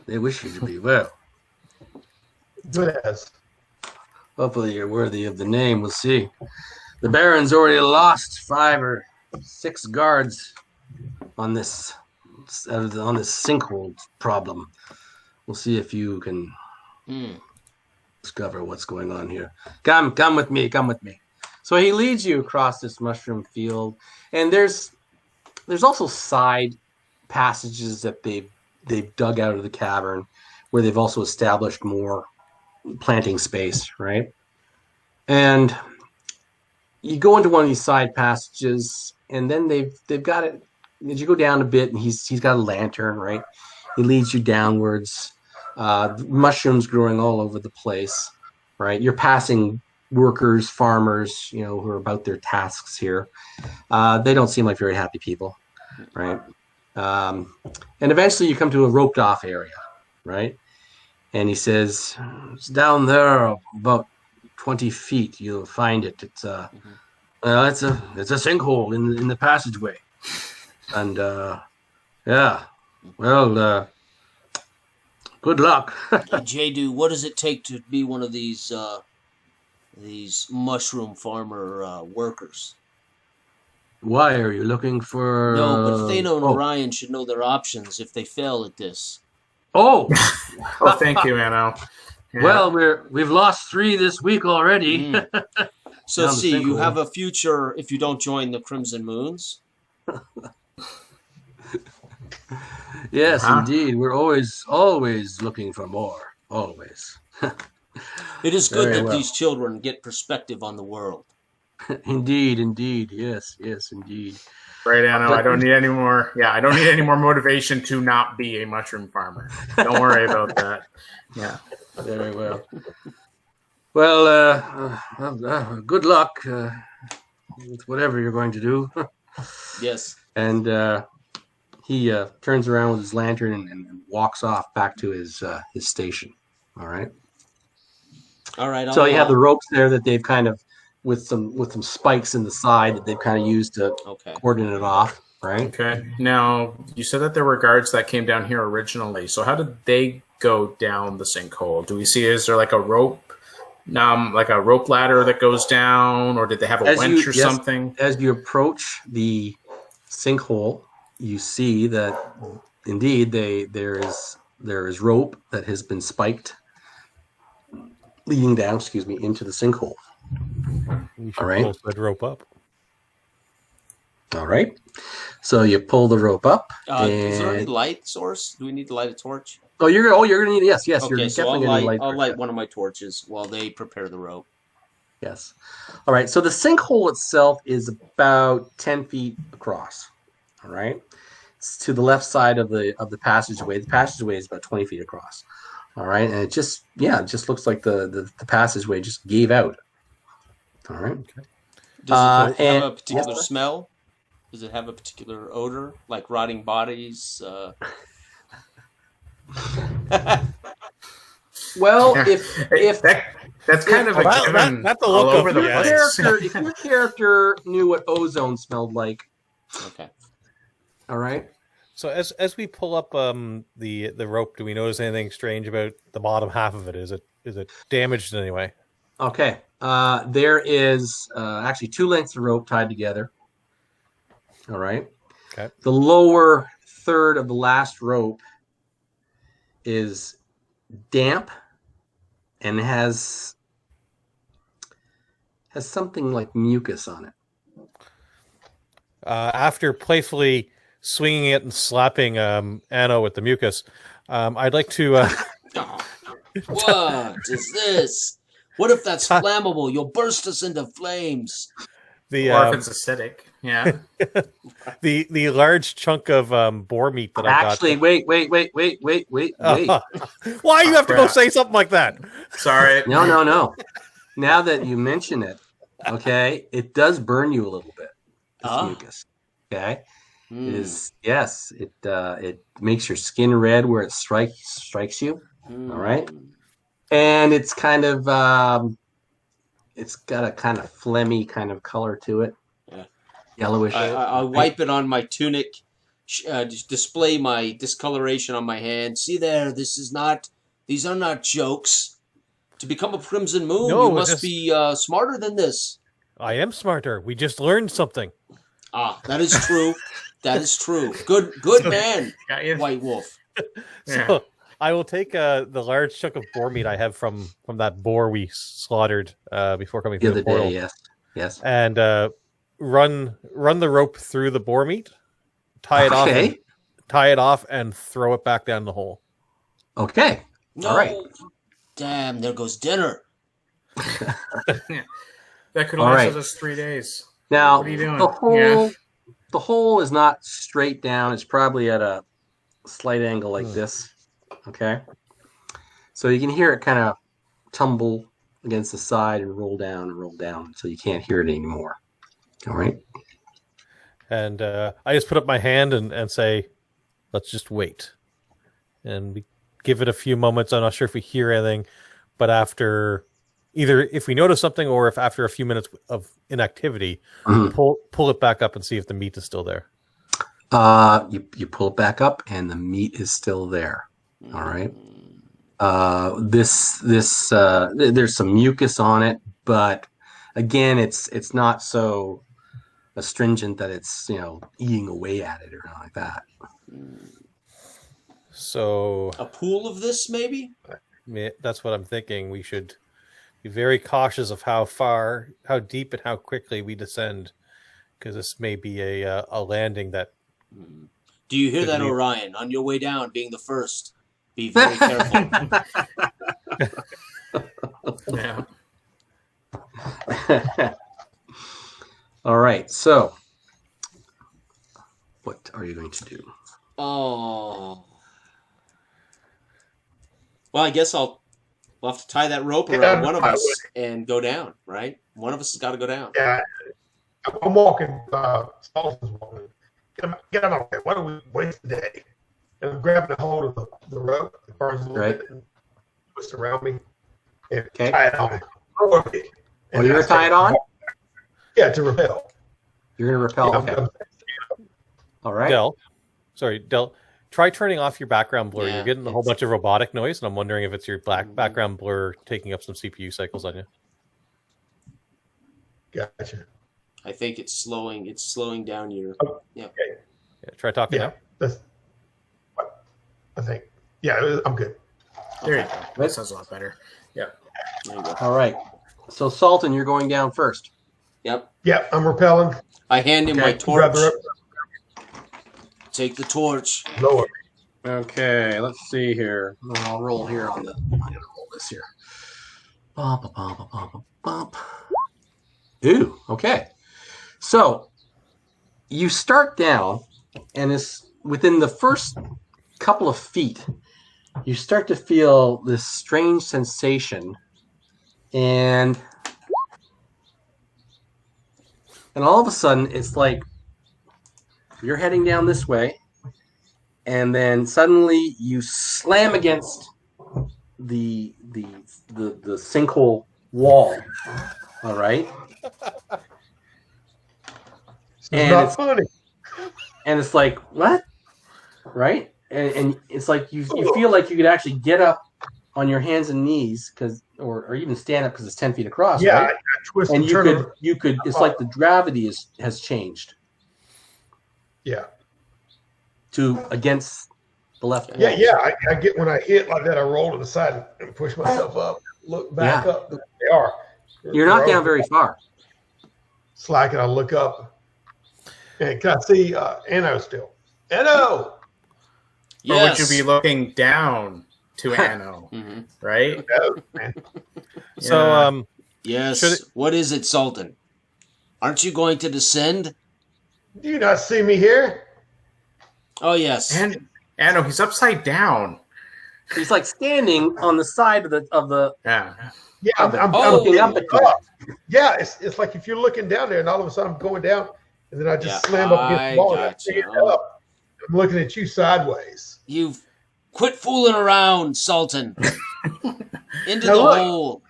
They wish you to be. Well, good as. hopefully you're worthy of the name. We'll see. The Baron's already lost 5 or 6 guards on this sinkhole problem. We'll see if you can discover what's going on here. Come with me. So he leads you across this mushroom field, and there's also side passages that they've dug out of the cavern, where they've also established more planting space, right? And you go into one of these side passages, and then they've got it. As you go down a bit, and he's got a lantern, right? He leads you downwards. Mushrooms growing all over the place, right? You're passing workers, farmers, who are about their tasks here. They don't seem like very happy people, right? And eventually you come to a roped off area, right? And he says, it's down there about 20 feet. You'll find it. It's a sinkhole in the passageway. And good luck. Jadu, what does it take to be one of these mushroom farmer workers? Why are you looking for? No, but Thano and Orion should know their options if they fail at this. Oh, Oh, thank you, Anno. Yeah. well, we've lost 3 this week already. So Down the see, you sinkhole. have a future if you don't join the Crimson Moons. Yes, Uh-huh. indeed. We're always looking for more. Always. It is good Very that well. these children get perspective on the world. Indeed. Yes, indeed. Right, Anno. But- I don't need any more. Yeah, I don't need any more motivation to not be a mushroom farmer. Don't worry about that. Yeah. Very well. Well, good luck with whatever you're going to do. Yes. And he turns around with his lantern and walks off back to his station. All right. All right. So you have the ropes there that they've kind of with some spikes in the side that they've kind of used to cordon it off. Right. Okay. Now, you said that there were guards that came down here originally. So how did they go down the sinkhole? Do we see, is there like a rope ladder that goes down, or did they have a winch or something? As you approach the sinkhole, you see that indeed there is rope that has been spiked leading down, into the sinkhole. You should All right. pull that rope up. All right. So you pull the rope up. Is there any light source? Do we need to light a torch? You're gonna need yes. You're Okay, so definitely gonna need I'll light. light one of my torches while they prepare the rope. Yes. All right. So the sinkhole itself is about 10 feet across. All right. It's to the left side of the passageway. The passageway is about 20 feet across. All right. And it just looks like the passageway just gave out. All right. Does it have a particular yes, smell? Does it have a particular odor, like rotting bodies? Well, Yeah. if That's kind of a given that's the all look of over the it, place. if your character knew what ozone smelled like, Okay. all right. So as we pull up the rope, do we notice anything strange about the bottom half of it? Is it damaged in any way? Okay. There is actually 2 lengths of rope tied together. All right. Okay. The lower third of the last rope is damp and has something like mucus on it. After playfully swinging it and slapping Anno with the mucus, I'd like to. What is this? What if that's flammable? You'll burst us into flames. Or if it's acidic. Yeah. the large chunk of boar meat that I got. Actually, wait. Why you have to go say something like that? Sorry. No. Now that you mention it, okay, it does burn you a little bit. This mucus. Okay. It is, yes, it makes your skin red where it strikes you. All right. And it's kind of it's got a kind of phlegmy kind of color to it. Yeah. Yellowish. I wipe it on my tunic, display my discoloration on my hand. See there, these are not jokes. To become a Crimson Moon, No, you must be smarter than this. I am smarter. We just learned something. That is true. That is true. Good man, White Wolf. So I will take the large chunk of boar meat I have from that boar we slaughtered before coming the through other the portal. day, yes. And run the rope through the boar meat, tie it off, and throw it back down the hole. Okay. No. All right. Damn, there goes dinner. That could All last right. us 3 days. Now What are you doing? the hole is not straight down. It's probably at a slight angle like this. Okay. So you can hear it kind of tumble against the side and roll down until you can't hear it anymore. All right. And I just put up my hand and say, let's just wait. And we give it a few moments. I'm not sure if we hear anything, but after either if we notice something or if after a few minutes of inactivity, pull it back up and see if the meat is still there. You pull it back up and the meat is still there. All right. There's some mucus on it, but again, it's not so astringent that it's eating away at it or anything like that. So A pool of this, maybe? yeah, that's what I'm thinking. We should be very cautious of how deep, and how quickly we descend, because this may be a landing that. Do you hear that, Orion? On your way down, being the first, be very careful. Yeah. All right. So, what are you going to do? Oh. Well, I guess we'll have to tie that rope around one of us and go down, right? One of us has got to go down. Yeah, I'm walking. Salton's walking. Get out of my way. Why don't we waste the day? And I'm grabbing a hold of the rope, the burns a little bit, and twist around me, and tie it on. Oh, you're going to tie it on? Yeah, to rappel. You're going to rappel. Okay. All right. Del, try turning off your background blur. Yeah, you're getting a whole bunch of robotic noise, and I'm wondering if it's your background blur taking up some CPU cycles on you. Gotcha. I think it's slowing down your. Yeah. Okay. Yeah, try talking now. That's. I think. Yeah, I'm good. There you go. That sounds a lot better. Yeah. There you go. All right. So, Sultan, you're going down first. Yep. Yeah, I'm rappelling. I hand him my torch. Grab the rope. Take the torch. Lower. Okay, let's see here. I'll roll here on the. I'm gonna roll this here. Bump, bump, bump, bump, bump. Ooh, okay. So you start down, and it's within the first couple of feet, you start to feel this strange sensation, and all of a sudden, it's like you're heading down this way. And then suddenly you slam against the sinkhole wall. All right. It's funny. And it's like, what? Right? And it's like you feel like you could actually get up on your hands and knees or even stand up because it's 10 feet across. Yeah, right? I twist and turn you could. It's like the gravity has changed. Yeah. To against the left wall. Yeah. I get when I hit like that, I roll to the side and push myself up, look back up. They are. You're not down very far. Slack, and I look up. And can I see Anno still? Anno! Yes. Or would you be looking down to Anno? Right? So, yes. What is it, Sultan? Aren't you going to descend? Do you not see me here? Oh, yes. And Anno, he's upside down. He's like standing on the side of the. Yeah. Yeah, I'm looking up at you. Yeah, it's like if you're looking down there, and all of a sudden I'm going down, and then I just slam up against the wall, and I pick it up. I'm looking at you sideways. You've quit fooling around, Sultan. Into the hole.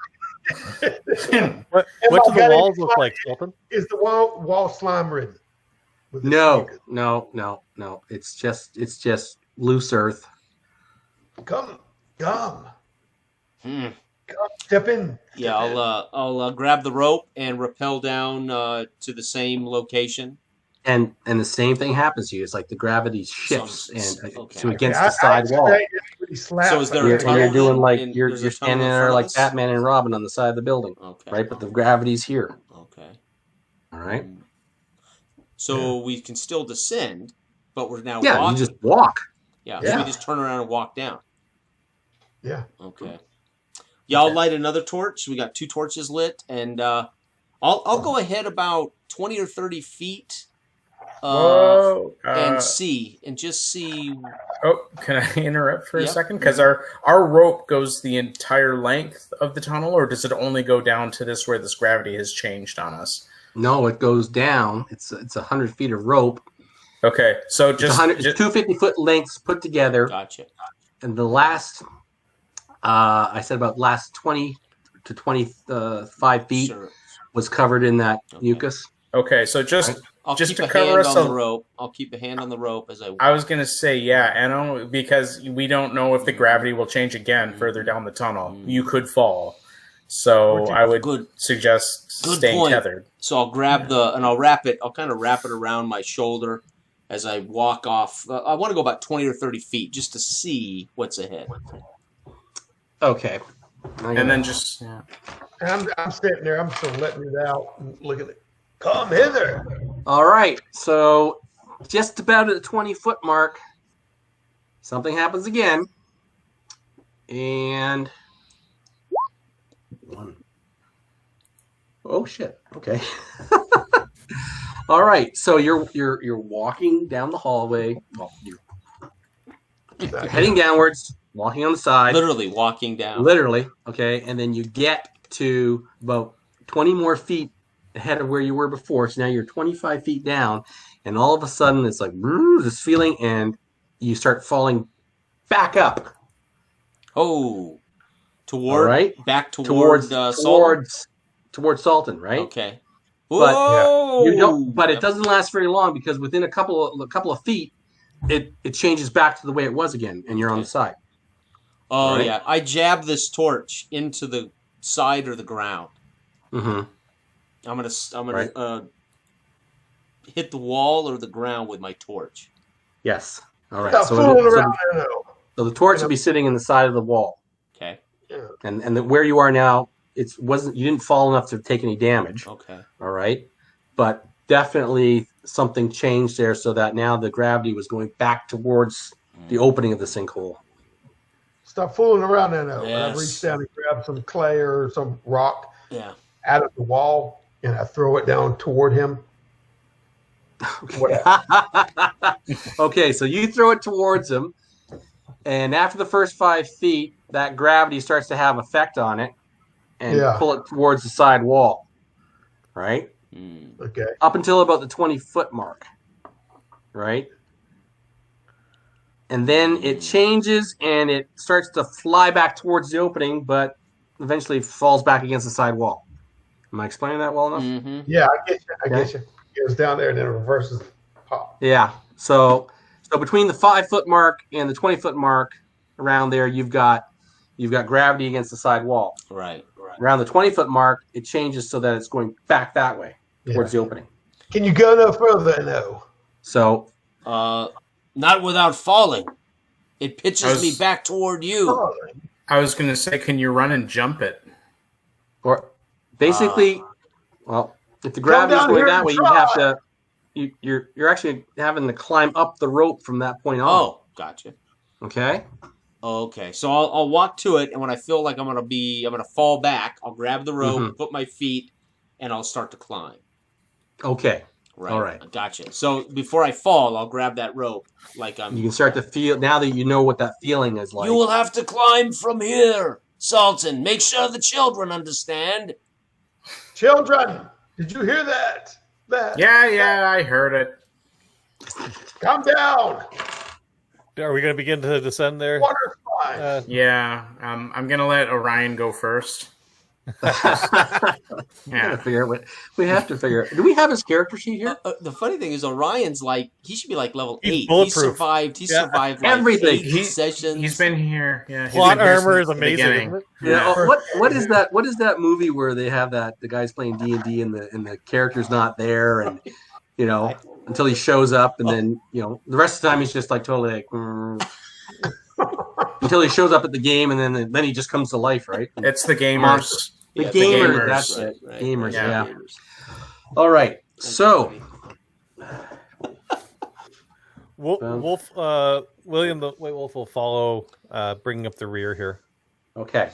What do the walls look like, Sultan? Is the wall slime ridden? No. It's just loose earth. Come. Step in. Yeah, I'll grab the rope and rappel down to the same location. And the same thing happens to you. It's like the gravity shifts to against Okay, the side wall. So is there a tunnel? You're doing like then? you're There's a standing tunnel in there front like of us? Batman and Robin on the side of the building, Okay. right? But the gravity's here. Okay. All right. So we can still descend, but we're now Yeah, walking. you just walk. So we just turn around and walk down. Yeah. Okay. Yeah, I'll light another torch. We got 2 torches lit, and I'll go ahead about 20 or 30 feet and just see. Oh, can I interrupt for a second? Because our rope goes the entire length of the tunnel, or does it only go down to this where this gravity has changed on us? No, it goes down. It's 100 feet of rope. Okay, so It's 250-foot lengths put together. Gotcha. And the last, I said about last 20 to 25 feet was covered in that mucus. Okay, so I'll just keep to a cover hand us on the rope. I'll keep a hand on the rope as I walk. I was going to say, Anno, because we don't know if the gravity will change again further down the tunnel. You could fall. So I would suggest staying tethered. So I'll grab I'll wrap it. I'll kind of wrap it around my shoulder as I walk off. I want to go about 20 or 30 feet just to see what's ahead. Okay. And then just yeah. And I'm sitting there. I'm still letting it out and looking at it. Come hither. All right. So just about at the 20-foot mark, something happens again. And one. Oh shit. Okay. All right. So you're walking down the hallway. Well, you're heading downwards, walking on the side. Literally walking down. Literally. Okay. And then you get to about 20 more feet ahead of where you were before. So now you're 25 feet down, and all of a sudden it's like this feeling, and you start falling back up. Oh, toward right. Back towards Salton, right? Okay. But Whoa! you don't. But it doesn't last very long, because within a couple of feet, it changes back to the way it was again, and you're on the side. Oh right? yeah, I jab this torch into the side or the ground. Mm-hmm. I'm gonna hit the wall or the ground with my torch. Yes. All right. Stop fooling around there, though. So the torch will be sitting in the side of the wall. Okay. Yeah. And where you are now, you didn't fall enough to take any damage. Okay. All right. But definitely something changed there, so that now the gravity was going back towards the opening of the sinkhole. Stop fooling around there, though. Yes. And I reach down and grab some clay or some rock out of the wall, and I throw it down toward him. Okay, so you throw it towards him, and after the first 5 feet, that gravity starts to have effect on it, and pull it towards the side wall, right? Okay. Up until about the 20-foot mark, right? And then it changes, and it starts to fly back towards the opening, but eventually falls back against the side wall. Am I explaining that well enough? Mm-hmm. Yeah, I get you. I get you. It goes down there and then it reverses pop. Yeah. So between the 5-foot mark and the 20-foot mark, around there, you've got gravity against the side wall. Right. Around the 20-foot mark, it changes so that it's going back that way towards the opening. Can you go no further? No. So, not without falling. It pitches me back toward you. I was going to say, can you run and jump it? Or basically, well, if the gravity is going that way, you have to. You're actually having to climb up the rope from that point on. Oh, gotcha. Okay. Okay, so I'll walk to it, and when I feel like I'm gonna fall back, I'll grab the rope, put my feet, and I'll start to climb. Okay. Right. All right. Gotcha. So before I fall, I'll grab that rope, like I'm. You can start to feel now that you know what that feeling is like. You will have to climb from here, Sultan. Make sure the children understand. Children, did you hear that? Yeah, I heard it. Come down. Are we going to begin to descend there? Water's fine. Yeah, I'm going to let Orion go first. We have to figure out. Do we have his character sheet here? The funny thing is, Orion's he should be like level 8. Bulletproof. He survived like everything. 8 sessions. He's been here. Yeah, plot armor is amazing. Isn't it? Yeah. What is that? What is that movie where they have the guy's playing D&D and the character's not there, and until he shows up, and then the rest of the time he's just like totally like until he shows up at the game, and then he just comes to life, right? It's the gamers. The gamers. That's it. Right. Gamers. Yeah. Gamers. All right. So. William the White Wolf will follow, bringing up the rear here. Okay.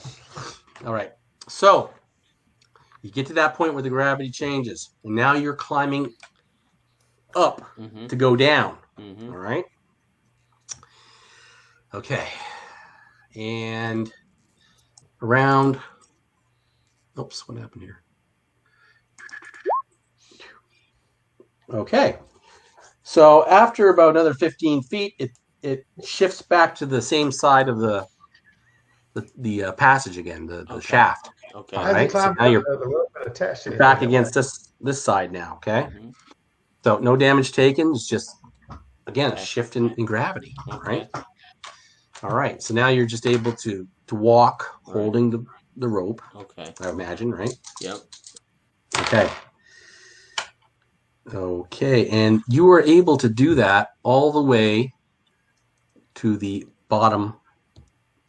All right. So you get to that point where the gravity changes, and now you're climbing up to go down. All right. Okay. And around. Oops, what happened here? Okay. So after about another 15 feet, it shifts back to the same side of the passage again, the shaft. Okay. All right. So now you're back against this side now. Okay. So no damage taken. It's just again a shift in gravity. Right. All right. So now you're just able to walk holding the rope. Okay. I imagine, right? Yep. Okay. Okay, and you were able to do that all the way to the bottom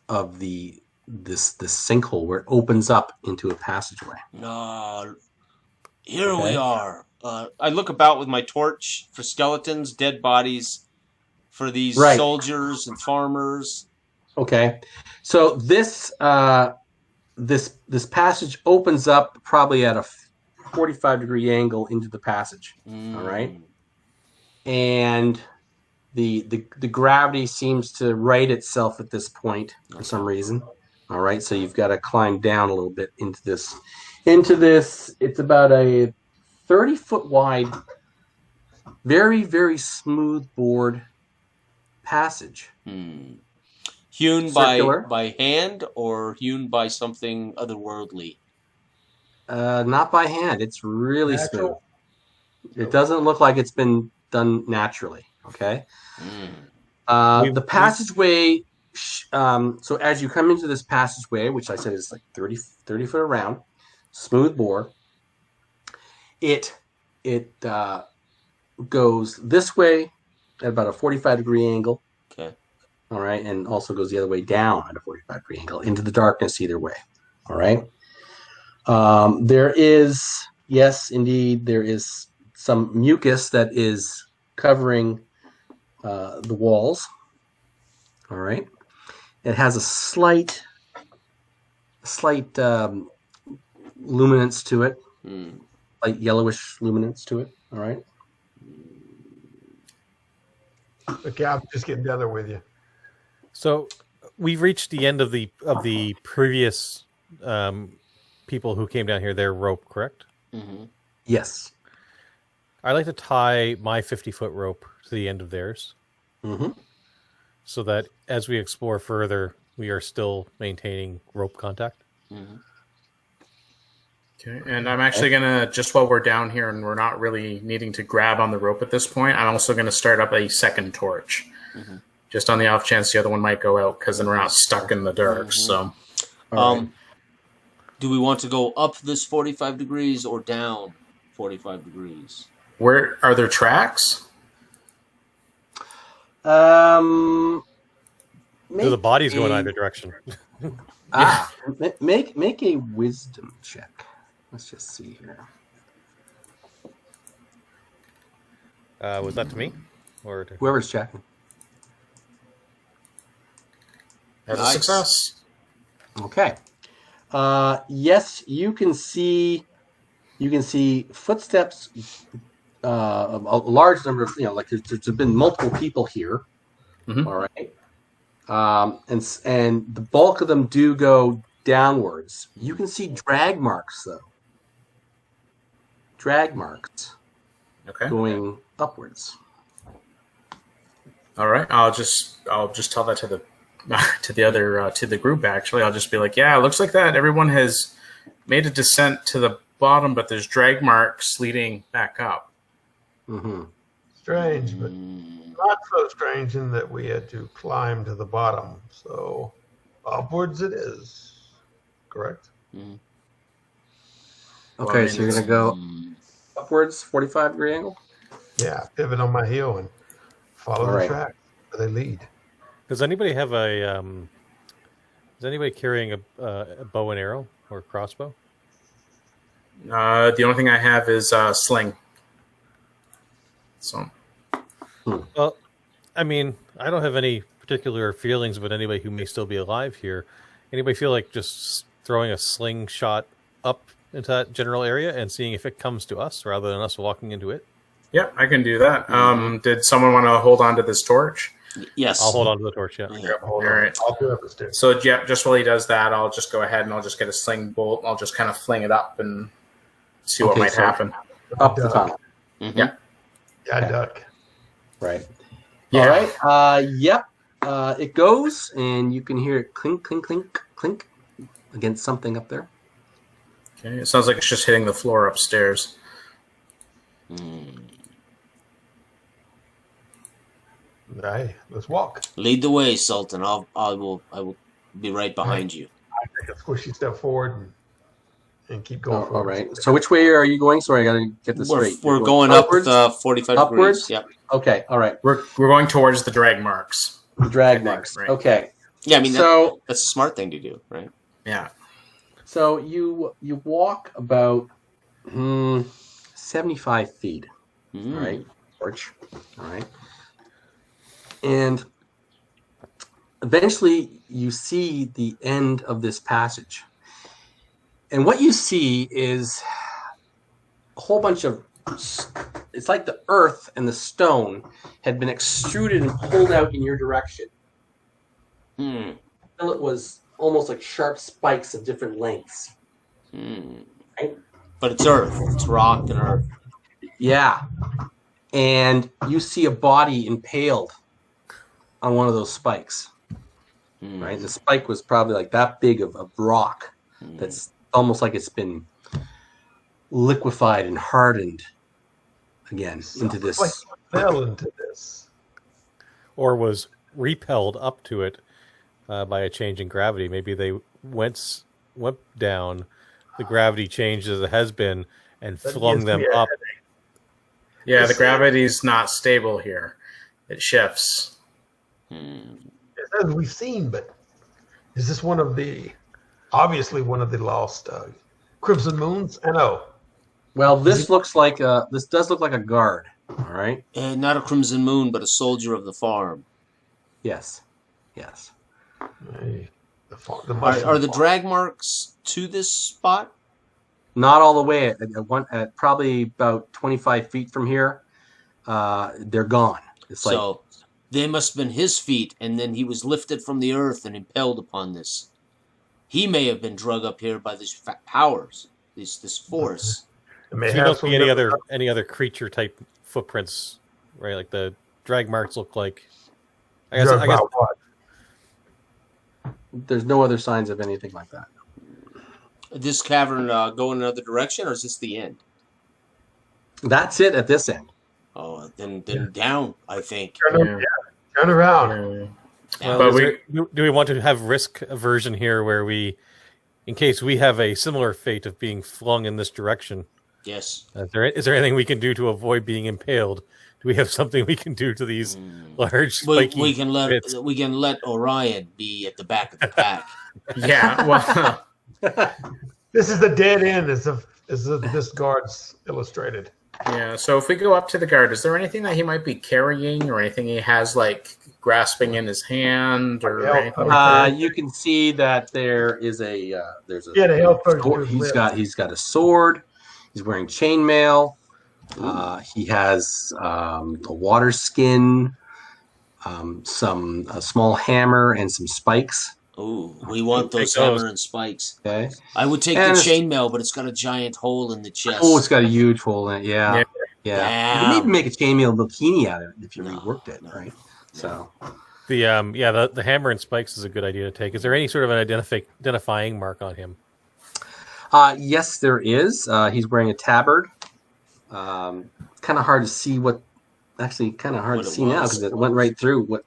of this sinkhole where it opens up into a passageway. Here Okay. we are. I look about with my torch for skeletons, dead bodies, for these Right. soldiers and farmers. Okay, so this passage opens up probably at a 45-degree angle into the passage. All right, and the gravity seems to right itself at this point for some reason. All right, so you've got to climb down a little bit into this. It's about a 30-foot wide, very, very smooth board passage. Hewn Circular. by hand or hewn by something otherworldly? Not by hand. It's really Natural? smooth. It doesn't look like it's been done naturally. Okay. The passageway. So as you come into this passageway, which I said is like 30 foot around, smooth bore. It goes this way at about a 45-degree angle. Okay. All right, and also goes the other way down at a 45-degree angle into the darkness either way. All right. There is, yes, indeed, there is some mucus that is covering the walls. All right. It has a slight luminance to it, like yellowish luminance to it. All right. Okay, I'm just getting together with you. So we've reached the end of the previous people who came down here. Their rope, correct? Mm-hmm. Yes. I like to tie my 50-foot rope to the end of theirs, so that as we explore further, we are still maintaining rope contact. Okay, and I'm actually gonna, just while we're down here and we're not really needing to grab on the rope at this point, I'm also gonna start up a second torch, just on the off chance the other one might go out, because then we're not stuck in the dark. So, do we want to go up this 45 degrees or down 45 degrees? where are there tracks? Do the bodies go in either direction? Make a wisdom check. Let's just see here. Was that to me, or to... Whoever's checking? That's a success. Okay. Yes, you can see footsteps. A large number of, like there's been multiple people here. All right. And the bulk of them do go downwards. You can see drag marks though. Drag marks. Okay. Going upwards. All right. I'll just tell that to the to the group. Actually, I'll just be like, yeah, it looks like that everyone has made a descent to the bottom, but there's drag marks leading back up. Strange, but not so strange in that we had to climb to the bottom. So upwards it is. Correct? Okay, so you're going to go upwards, 45-degree angle? Yeah, pivot on my heel and follow the track where they lead. Does anybody have a? Is anybody carrying a bow and arrow or crossbow? The only thing I have is a sling. So, well, I mean, I don't have any particular feelings about anybody who may still be alive here. Anybody feel like just throwing a slingshot up into that general area and seeing if it comes to us rather than us walking into it? Yeah, I can do that. Did someone want to hold on to this torch? Yes. All hold on to the torch, yeah. All right. I'll do it. So, yeah, just while he does that, I'll just go ahead and I'll just get a sling bolt. I'll just kind of fling it up and see what might happen. Up the top. Yeah. Yeah, duck. Right. Yeah. All right. Yep. It goes, and you can hear it clink, clink, clink, clink against something up there. Okay. It sounds like it's just hitting the floor upstairs. Hey, let's walk. Lead the way, Sultan. I will be right behind you. I take a squishy step forward and keep going forward. All right. So which way are you going? Sorry, I got to get this straight. We're going upwards? Up 45 upwards? degrees. Yep. Okay. All right. We're going towards the drag marks. The drag marks. Right. Okay. Yeah, I mean, so that's a smart thing to do, right? Yeah. So you walk about 75 feet. All right, George. All right. And eventually you see the end of this passage. And what you see is a whole bunch of, it's like the earth and the stone had been extruded and pulled out in your direction. Until it was almost like sharp spikes of different lengths. Right? But it's earth. It's rock and earth. Yeah. And you see a body impaled on one of those spikes. Right? The spike was probably like that big of rock that's almost like it's been liquefied and hardened again into this. Like fell into this. Or was repelled up to it by a change in gravity. Maybe they went down, the gravity changed as it has been, and flung them up. Yeah, the gravity's not stable here. It shifts. As we've seen, but is this obviously one of the lost Crimson Moons? I know. Well, this does look like a guard. All right. Not a Crimson Moon, but a soldier of the farm. Yes. Are the drag marks to this spot? Not all the way. At probably about 25 feet from here, they're gone. So they must have been his feet, and then he was lifted from the earth and impelled upon this. He may have been drug up here by these powers, this force. So you don't see any other creature type footprints, right? Like the drag marks look like. I guess what? There's no other signs of anything like that. This cavern go in another direction, or is this the end? That's it at this end. Oh, then down, I think. Turn around. Well, do we want to have risk aversion here, where we, in case we have a similar fate of being flung in this direction? Yes. Is there anything we can do to avoid being impaled? Do we have something we can do to these large spiky we can let Orion be at the back of the pack. Yeah. Well, this is the dead end, as this guard's illustrated. Yeah. So if we go up to the guard, is there anything that he might be carrying, or anything he has like grasping in his hand, or anything? You can see that there is the he's got a sword. He's wearing chainmail. He has a water skin, a small hammer, and some spikes. Oh, we want those hammer and spikes. Okay. I would take the chainmail, but it's got a giant hole in the chest. Oh, it's got a huge hole in it. Yeah. You can even make a chainmail bikini out of it if you reworked it, right? So the hammer and spikes is a good idea to take. Is there any sort of an identifying mark on him? Yes, there is. He's wearing a tabard. Kind of hard to see now because it went right through.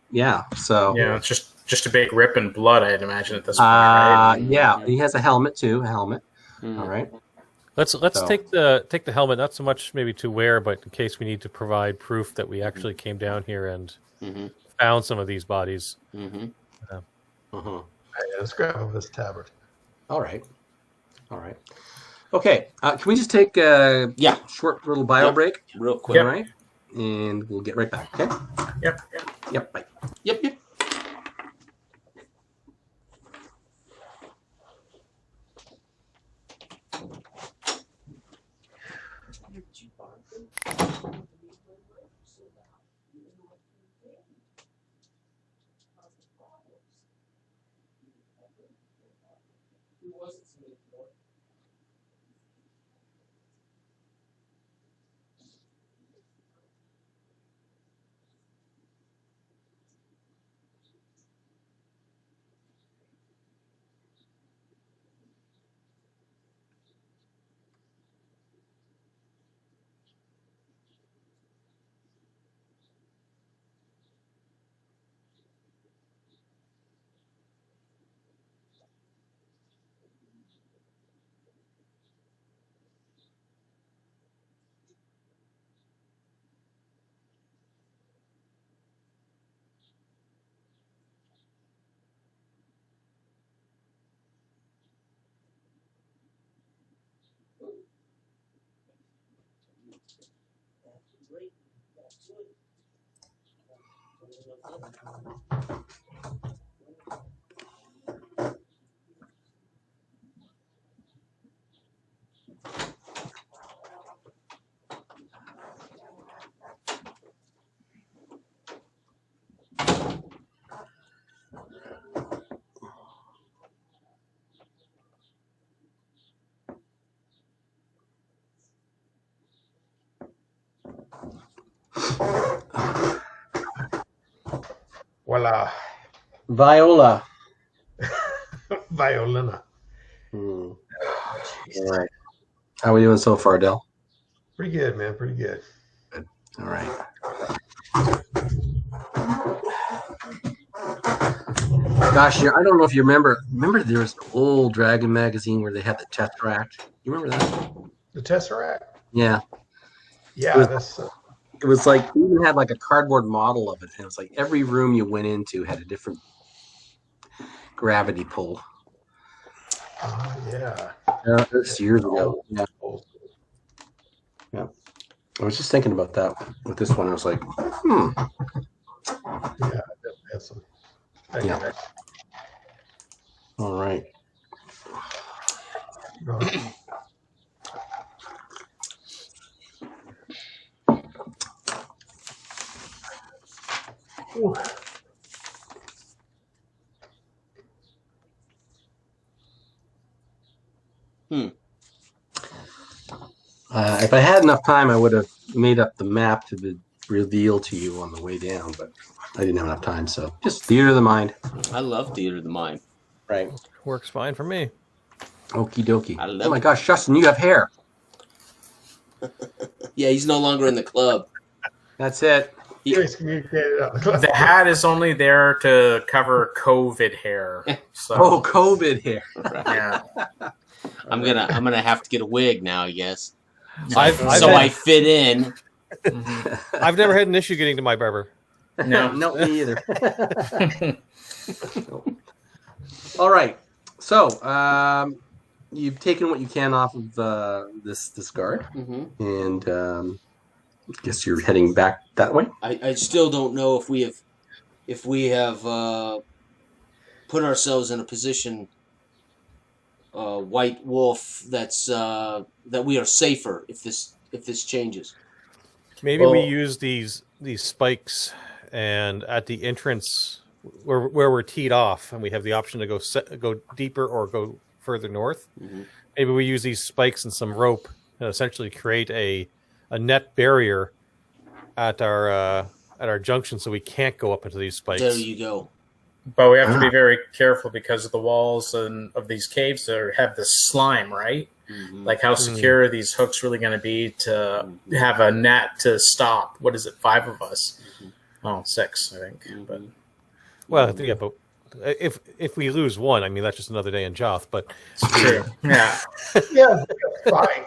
So it's just a big rip in blood, I'd imagine at this point. Right? Yeah, he has a helmet too. All right. Let's take the helmet, not so much maybe to wear, but in case we need to provide proof that we actually came down here and found some of these bodies. Let's grab this tabard. All right. Okay. Can we just take a short little bio break? Real quick. All right. And we'll get right back. Okay. Yep. Bye. Yep. Voila. Viola. Violina. All right. How are we doing so far, Del? Pretty good, man. Pretty good. All right. Gosh, I don't know if you remember. Remember there was an old Dragon magazine where they had the Tesseract? You remember that? The Tesseract? Yeah. Yeah, It was like, you even had like a cardboard model of it. And it was like every room you went into had a different gravity pull. Yeah. That's years ago. Yeah. Yeah. I was just thinking about that with this one. I was like, Yeah, that's some. Yeah. All right. Ooh. If I had enough time, I would have made up the map to reveal to you on the way down, but I didn't have enough time. So just theater of the mind. I love theater of the mind. Right. Works fine for me. Okie dokie. I love Oh my it. gosh, Justin, you have hair. Yeah, he's no longer in the club. That's it. The hat is only there to cover COVID hair. So Oh, COVID hair. Right. yeah. I'm gonna have to get a wig now, I guess. I fit in. I've never had an issue getting to my barber. No. No, me either. All right. So, you've taken what you can off of this guard, and I guess you're heading back that way. I still don't know if we have put ourselves in a position, White Wolf, that we are safer if this changes. Maybe we use these spikes, and at the entrance where we're teed off, and we have the option to go deeper or go further north. Maybe we use these spikes and some rope and essentially create a net barrier at our junction, so we can't go up into these spikes. There you go. But we have to be very careful because of the walls of these caves that have this slime, right? Like how secure are these hooks really going to be to have a net to stop? What is it? 5 of us? Oh, 6, I think. But well, yeah, but if we lose one, I mean that's just another day in Joth. But it's true. Yeah. Yeah, fine.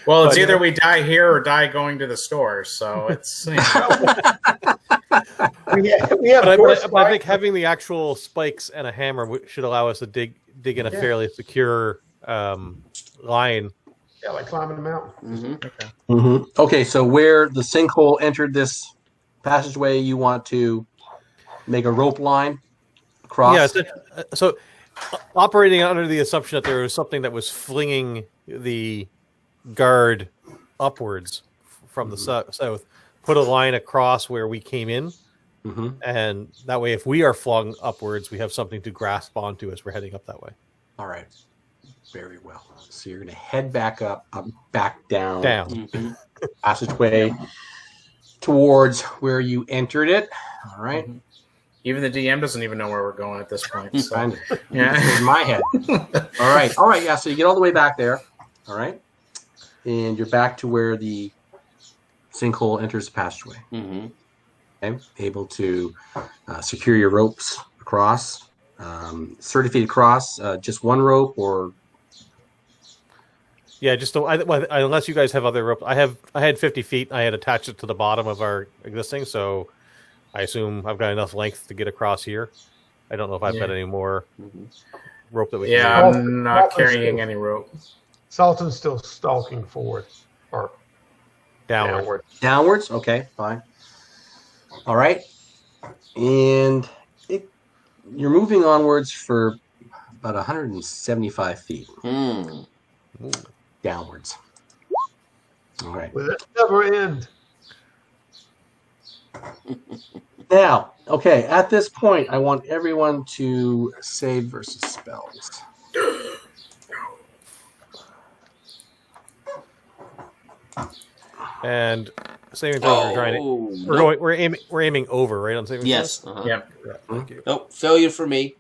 Well, it's either we die here or die going to the store. So it's. We have But I think having the actual spikes and a hammer should allow us to dig in a fairly secure line. Yeah, like climbing a mountain. Okay. Okay, so where the sinkhole entered this passageway, you want to make a rope line across? Yeah, so operating under the assumption that there was something that was flinging the guard upwards from the south, put a line across where we came in, and that way if we are flung upwards, we have something to grasp onto as we're heading up that way. All right. Very well. So you're going to head back up, back down. Passageway towards where you entered it. All right. Even the DM doesn't even know where we're going at this point. So. Kind of. Yeah. In my head. All right. All right. Yeah. So you get all the way back there. All right. And you're back to where the sinkhole enters the passageway. Okay. Able to secure your ropes across. 30 feet across. Just one rope or. Yeah, just unless you guys have other ropes. I had 50 feet. I had attached it to the bottom of our existing, so I assume I've got enough length to get across here. I don't know if I've got any more rope that we can use. I'm not carrying any rope. Sultan's still stalking forward or Downward. Downwards? Okay, fine. All right. And you're moving onwards for about 175 feet downwards. All right. Will it never end? Now, okay, at this point, I want everyone to save versus spells. And saving throws, we're trying to. We're aiming over, right, on saving Yes. throws? Uh-huh. Yep. Thank you. Nope. Failure for me.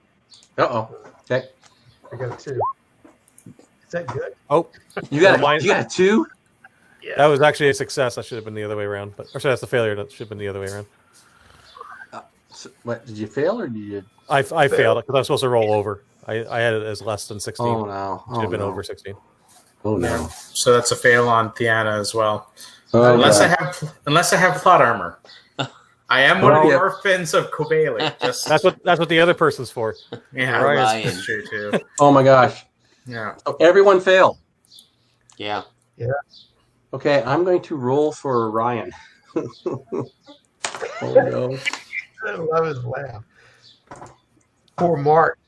Uh-oh. Okay. I got a 2. Is that good? Oh, You got mine- a 2? Yeah. that was actually a success. That should have been the other way around. Or sorry, that's the failure. That should have been the other way around. So, what, did you fail or did you? I failed because I was supposed to roll over. I had it as less than 16. Oh no! Should have been over 16. Oh no! So that's a fail on Theana as well. Oh, unless God. I have plot armor. I am one of the Yeah. orphans of Kobeli. Just That's what the other person's for. yeah, Ryan. that's true too. Oh my gosh! Yeah. So everyone failed. Yeah. Okay, I'm going to roll for Ryan. Oh no! I love his laugh. Poor Mark.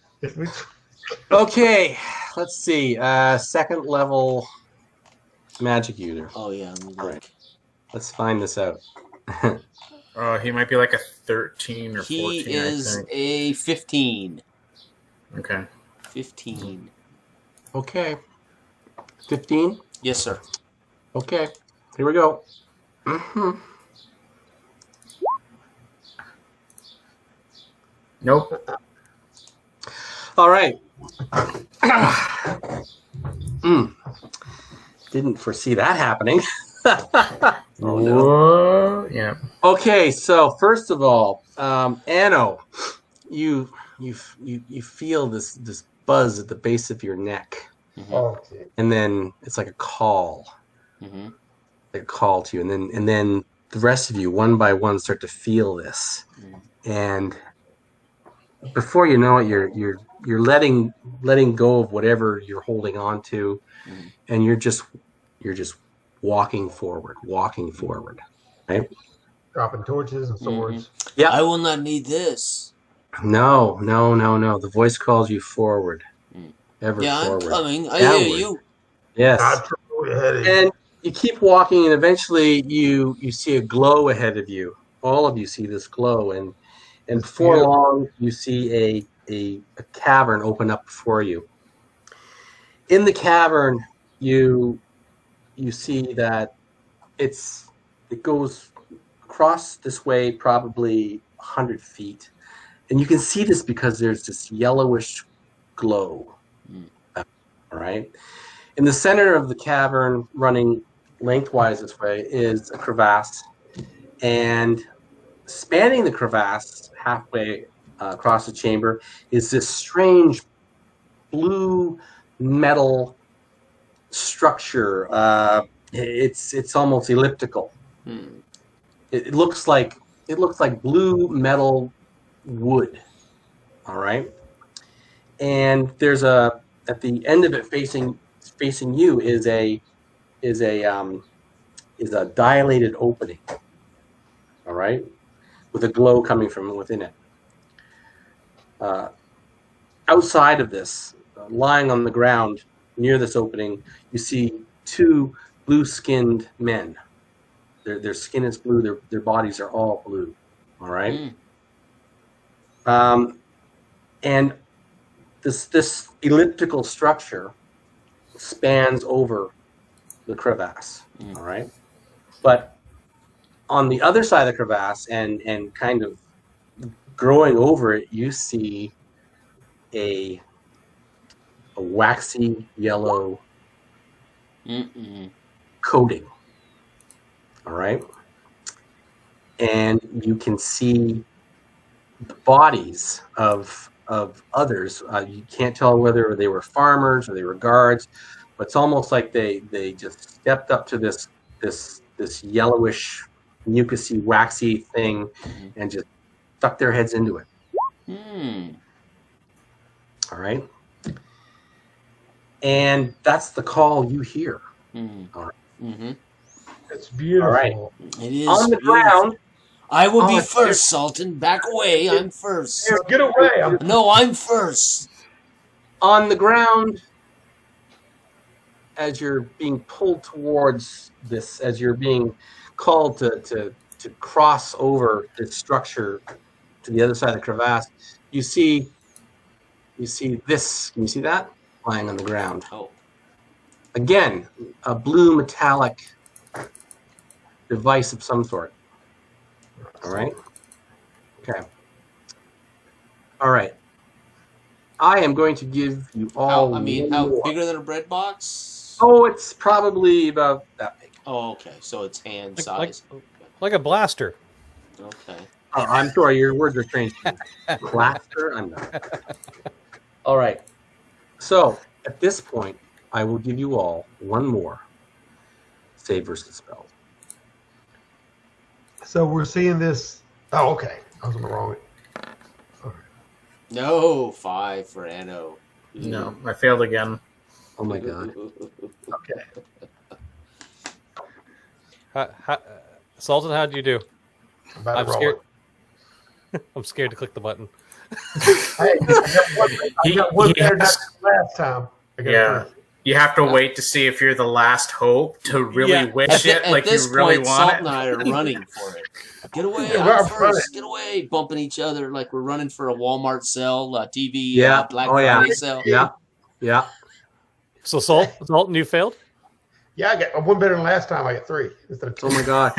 Okay, let's see. Second level magic user. Oh yeah. Let me look. All right. Let's find this out. Oh, he might be like a 13 or 14. He is I think. a 15. Okay. 15. Okay. 15. Yes, sir. Okay. Here we go. Mhm. Nope. All right. Didn't foresee that happening. Oh, no. Whoa. Yeah. Okay, so first of all, Anno, you feel this buzz at the base of your neck, Okay. and then it's like a call, Mm-hmm. like a call to you, and then the rest of you, one by one, start to feel this, and before you know it, you're letting go of whatever you're holding on to, and you're just walking forward, right? Dropping torches and swords. Yeah. I will not need this. No. The voice calls you forward, ever Yeah, forward. I'm coming. I Downward. hear you. Yes. Not true ahead of you. And you keep walking, and eventually you see a glow ahead of you. All of you see this glow, and before long you see a cavern open up before you. In the cavern, you see that it goes across this way probably 100 feet, and you can see this because there's this yellowish glow. All right. In the center of the cavern, running lengthwise this way, is a crevasse, and spanning the crevasse halfway across the chamber is this strange blue metal structure. It's almost elliptical. It looks like blue metal wood. All right, and there's at the end of it facing you is a dilated opening. All right, with a glow coming from within it. Outside of this, lying on the ground near this opening, you see two blue-skinned men. Their skin is blue. Their bodies are all blue. All right. And this elliptical structure spans over the crevasse. All right. But on the other side of the crevasse and kind of growing over it, you see a waxy yellow coating. All right. And you can see the bodies of others. You can't tell whether they were farmers or they were guards, but it's almost like they just stepped up to this yellowish, mucusy, waxy thing and just stuck their heads into it. All right. And that's the call you hear. All right. It's beautiful. All right. It is On the beautiful. ground, I will be first, Sultan. Back away. I'm first. Here, get away. No, I'm first. On the ground, as you're being pulled towards this, as you're being called to cross over this structure to the other side of the crevasse, you see this. Can you see that? Lying on the ground. Oh. Again, a blue metallic device of some sort. All right. Okay. All right. I am going to give you all. How bigger than a bread box? Oh, it's probably about that big. Oh, okay. So it's hand size. Like a blaster. Okay. Oh, I'm sorry, your words are strange. Blaster? I'm not. All right. So at this point, I will give you all one more save versus spell. So we're seeing this. Oh, okay. I was on the wrong. No, 5 for Anno. No, I failed again. Oh my god. Okay. Sultan, how'd you do? I'm scared. I'm scared to click the button. Hey, I got one better than last time. Yeah. You have to wait to see if you're the last hope to really wish it like you really want Salt it. and I are running for it. Get away, Yeah, I'm we're first. running. Get away, bumping each other like we're running for a Walmart sale, TV, Black yeah. Friday sale. Yeah. So Sultan, you failed? Yeah, I got one better than last time. I got 3 instead of 2. Oh my god.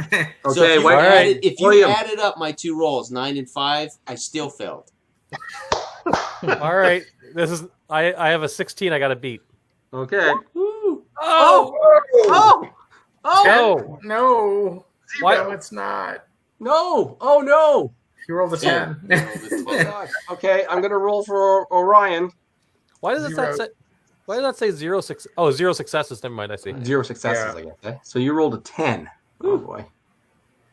So Okay, if you added up my 2 rolls, 9 and 5, I still failed. All right. I have a 16 I got to beat. Okay. Woo. Oh! Oh! No. Why- No, it's not. No! Oh no! You rolled a 10. Oh my god. Okay, I'm gonna roll for Orion. Why does that say? Why does that say 0 6? Oh, 0 successes. Never mind. I see. 0 successes, I guess. Eh? So you rolled a 10. Oh boy.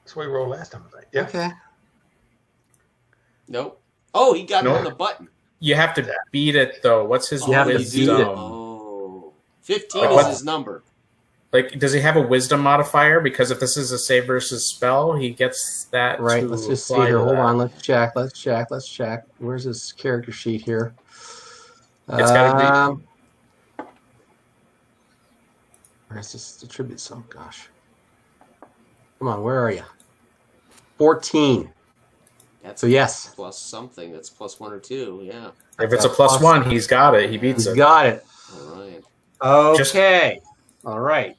That's what we rolled last time, I think. Yeah. Okay. Nope. Oh, he got it on the button. You have to beat it, though. What's his You have to wisdom? beat it. Oh. 15 Like is what? his number. Like, does he have a wisdom modifier? Because if this is a save versus spell, he gets that. Right, to let's just see apply here. to Hold that. on, let's check. Where's his character sheet here? It's gotta Where's this attribute? Oh gosh. Come on, where are you? 14. That's So yes, plus something. That's plus 1 or 2. Yeah. If it's a +1, he's got it. He beats he's it. got it. All right. Okay. All right.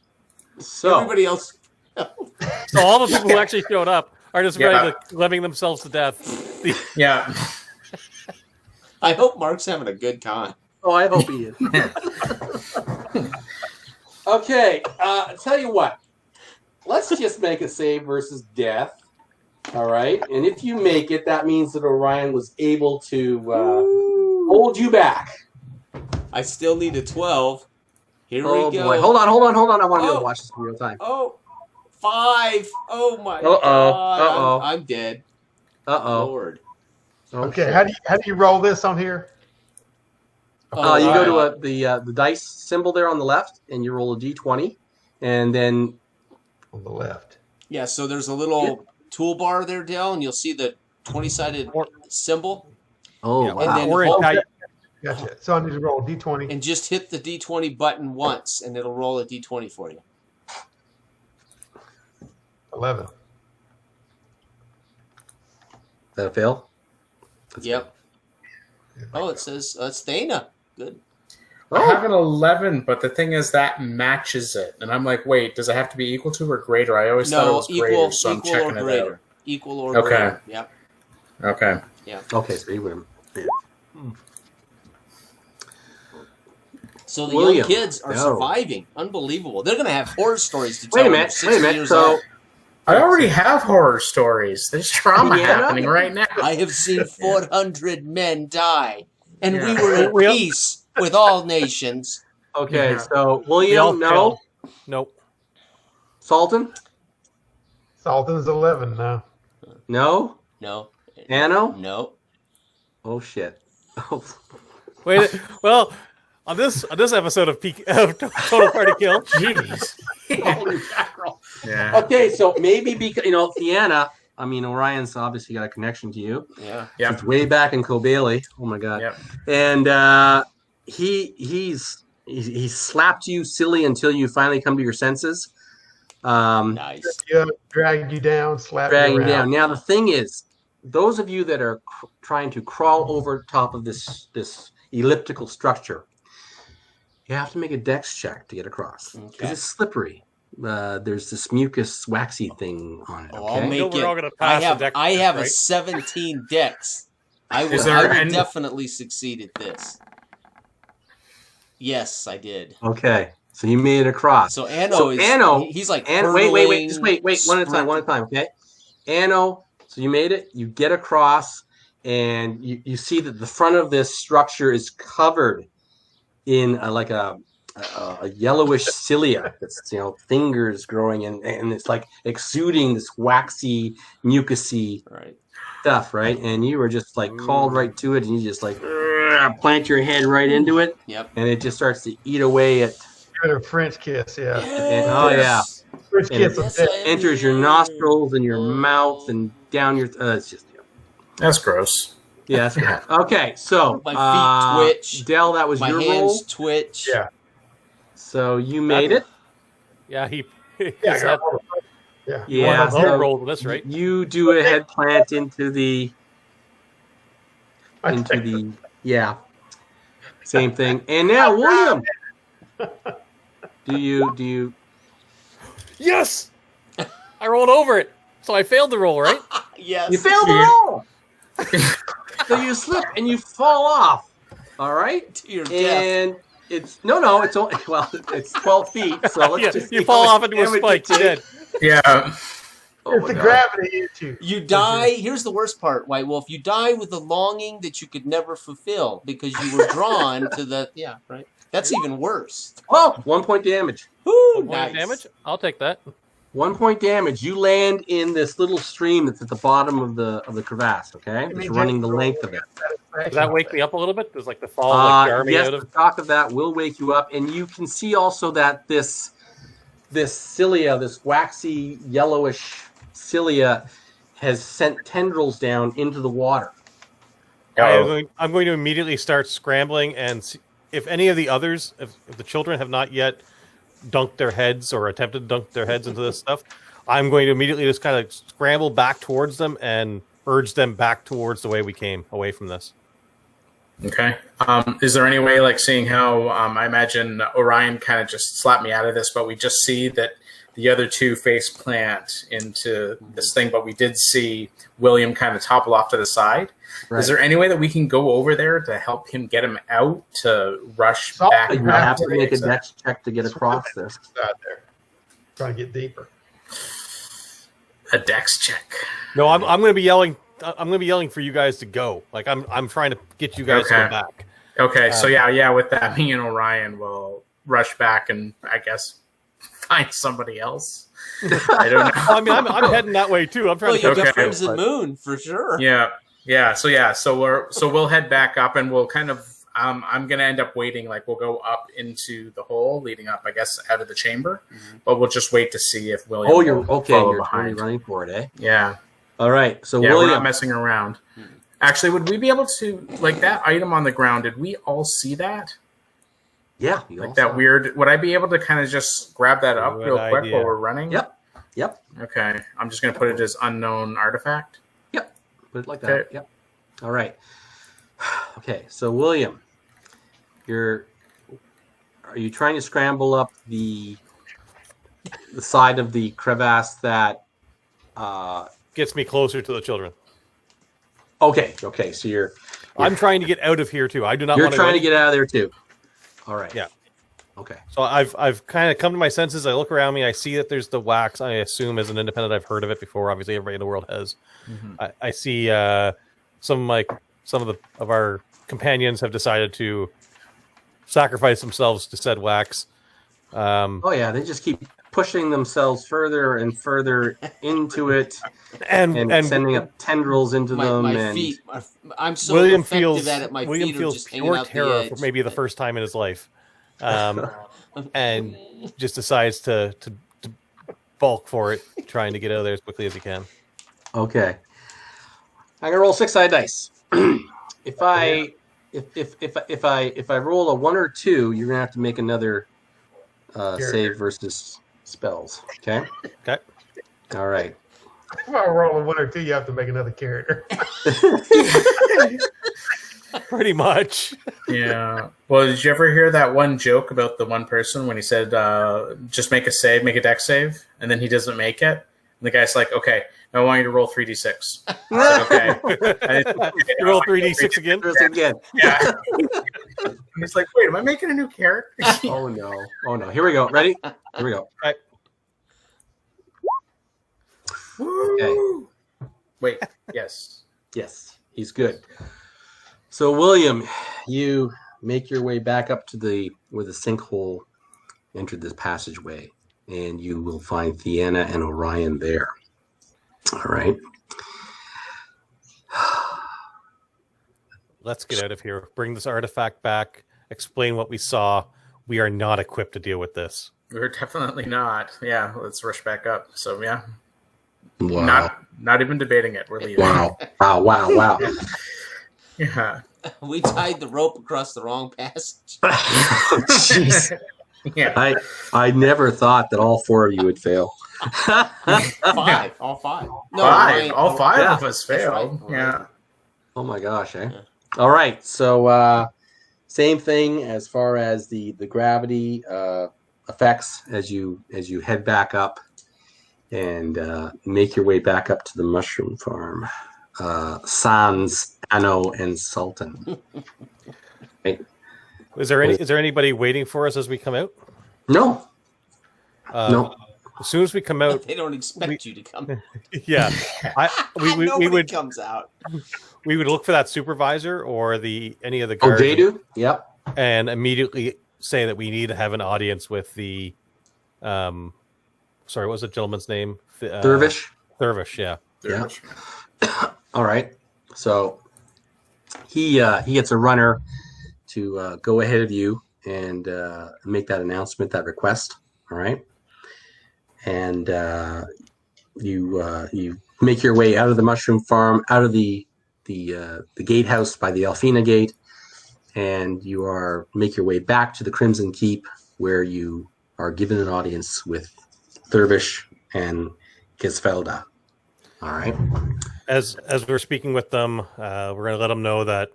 So Everybody else. So all the people who actually showed up are just ready to lemming themselves to death. Yeah. I hope Mark's having a good time. Oh, I hope he is. Okay, tell you what. Let's just make a save versus death. All right, and if you make it, that means that Orion was able to hold you back. I still need a 12. Here Oh we go. boy! Hold on! I want to watch this in real time. Oh, 5. Oh my Uh-oh. god. Uh-oh. I'm dead. Uh-oh. Lord. Okay, how do you roll this on here? You go alright. to the dice symbol there on the left, and you roll a d20, and then On the left. Yeah, so there's a little toolbar there, Dale, and you'll see the 20-sided symbol. oh Yeah, wow. And then Or in hold- type. Gotcha. So I need to roll D20. and just hit the D20 button once, and it'll roll a D20 for you. 11. that a fail? Yep. Oh, it says Thana. Good. I have an 11, but the thing is that matches it. And I'm like, wait, does it have to be equal to or greater? I always thought it No, was equal, greater, so I'm equal or checking it greater. Equal or Okay. greater. Yep. out. Okay. Okay, so you would have. So the William, young kids are no. surviving. Unbelievable. They're going to have horror stories to tell. Wait a when minute. they're Wait a 60 minute. years So old. I already have horror stories. There's trauma Indiana? happening right now. I have seen 400 men die, and we Yeah. were at peace with all nations. okay, Yeah. so We all William, no. failed. Nope. Sultan, Salton's 11 now. no. No. Anno, No. oh shit. Oh. Wait. Well, on this episode of Total Party Kill, Jeez. Holy mackerel. Yeah. Okay, so maybe because Theana I mean, Orion's obviously got a connection to you. Yeah. Yep. It's way back in Kobaeli. Oh my God. Yep. And he slapped you silly until you finally come to your senses. Nice. Drag you down, slap Drag you you around. down. Now the thing is, those of you that are trying to crawl over top of this elliptical structure, you have to make a dex check to get across because Okay. it's slippery. There's this mucus waxy thing on it. Oh, Okay? I'll make we're it. all gonna pass the dex I test, have a right? 17 dex. I Is would there any- definitely succeed at this. Yes, I did. Okay. So you made it across. So Anno So is Anno- he's like And wait, hurtling, just wait, one at a time, okay? Anno, so you made it, you get across, and you see that the front of this structure is covered in a yellowish cilia. That's fingers growing and it's like exuding this waxy, mucusy Right. stuff, right? And you were just like called right to it, and you just like plant your head right into it, Yep. and it just starts to eat away at. A French kiss, yeah. And, oh yeah. French And kiss. Yes, of I am enters your here. nostrils and your mouth and down your. It's just. That's gross. Yeah, that's good. Okay, so My feet twitch. Dell, that was My your hands roll. twitch. Yeah. So you made it. Yeah, he. Yeah, Yeah, yeah. Yeah. so So roll with this, right? you do a head plant into the yeah. Same thing. And now William. Do you Yes, I rolled over it, so I failed the roll, right? Yes. you failed the roll. So you slip and you fall off. All right. To your death. And it's no, it's only it's 12 feet. So let's Yeah, just you see fall how off much into a damage spike. you You're take. dead. Yeah. Oh It's my the God. gravity issue. You die. Here's the worst part, White Wolf. You die with a longing that you could never fulfill because you were drawn to the. Yeah, right. That's even worse. Oh, 1 point damage. Woo, 1 point of nice. damage. I'll take that. 1 point damage. You land in this little stream that's at the bottom of the crevasse. Okay, it's running the length of it. Does that wake me up a little bit? Does like the fall like jar me yes, out the of? shock of that will wake you up, and you can see also that this cilia, this waxy yellowish cilia, has sent tendrils down into the water. I'm going to immediately start scrambling and see if any of the others, if the children have not yet dunked their heads or attempted to dunk their heads into this stuff, I'm going to immediately just kind of scramble back towards them and urge them back towards the way we came, away from this. Okay. Is there any way, like seeing how I imagine Orion kind of just slapped me out of this, but we just see that the other two face plant into this thing, but we did see William kind of topple off to the side. Right. Is there any way that we can go over there to help him get him out to rush back? You have to make a dex check to get across this. Out there. Trying to get deeper. A dex check. No, I'm going to be yelling. I'm going to be yelling for you guys to go. Like I'm trying to get you guys to Okay. go back. Okay, so yeah. With that, me and Orion will rush back and I guess find somebody else. I don't know. I mean, I'm heading that way too. I'm trying Well, to. you got Okay. Crimson Moon for sure. So we'll head back up and we'll kind of I'm gonna end up waiting, like we'll go up into the hole leading up, I guess, out of the chamber. But we'll just wait to see if William Oh, you're will okay. follow You're totally behind. running for it, eh? Yeah. All right. So Yeah, we're not William, messing around. Actually, would we be able to, like that item on the ground, did we all see that? yeah, you Like also- that weird, would I be able to kind of just grab that up Good real quick idea. while we're running? Yep. Yep. Okay. I'm just going to put it as unknown artifact. Put it like that. Okay. Yep. All right. Okay. So William, are you trying to scramble up the side of the crevasse that? Gets me closer to the children. Okay. So you're I'm trying to get out of here too. I do not you're want trying to get out of there too. All right. Yeah. Okay. So I've kind of come to my senses. I look around me. I see that there's the wax. I assume as an independent, I've heard of it before. Obviously, everybody in the world has. I see some of our companions have decided to sacrifice themselves to said wax. Oh yeah, they just keep pushing themselves further and further into it and sending up tendrils into them. My and feet. I'm so William effective feels at it. My William feet are feels just hanging pure out the terror edge. for maybe the first time in his life, and just decides to bulk for it, trying to get out of there as quickly as he can. Okay. I'm gonna roll 6-sided dice. If I roll a 1 or 2, you're gonna have to make another save versus spells. Okay. Okay. All right. If I roll a 1 or 2, you have to make another character. Pretty much. Yeah. Well, did you ever hear that one joke about the one person when he said, just make a save, make a deck save, and then he doesn't make it? And the guy's like, okay, now I want you to roll 3d6. I said, okay. You roll 3d6 again? Again. Yeah. And he's like, wait, am I making a new character? Oh, no. Oh, no. Here we go. Ready? Here we go. Right. Woo! Wait, yes. Yes, he's good. So, William, you make your way back up to where the sinkhole entered this passageway, and you will find Theana and Orion there. All right. Let's get out of here. Bring this artifact back. Explain what we saw. We are not equipped to deal with this. We're definitely not. Yeah, let's rush back up. So, yeah. Wow. Not even debating it. We're leaving. Wow. Yeah. We tied the rope across the wrong passage. Jeez. Yeah. I never thought that all 4 of you would fail. Five. All 5. No, Five. All 5 yeah, of us failed. right. Yeah. Oh my gosh, eh? Yeah. All right. So same thing as far as the gravity effects as you head back up and make your way back up to the mushroom farm. Sans, Anno, and Sultan. Right. Is there anybody waiting for us as we come out? No. No. As soon as we come out, They don't expect you to come. yeah, we Nobody would comes out. we would look for that supervisor or any of the Oh, guards, they do? Yep. and immediately say that we need to have an audience with the, sorry, what was the gentleman's name? Dervish. Dervish, yeah. Yeah. All right. So he gets a runner to go ahead of you and make that announcement, that request. All right. And you make your way out of the mushroom farm, out of the gatehouse by the Alfina gate, and you make your way back to the Crimson Keep, where you are given an audience with Dervish and Gisfelda. All right. As we're speaking with them, we're going to let them know that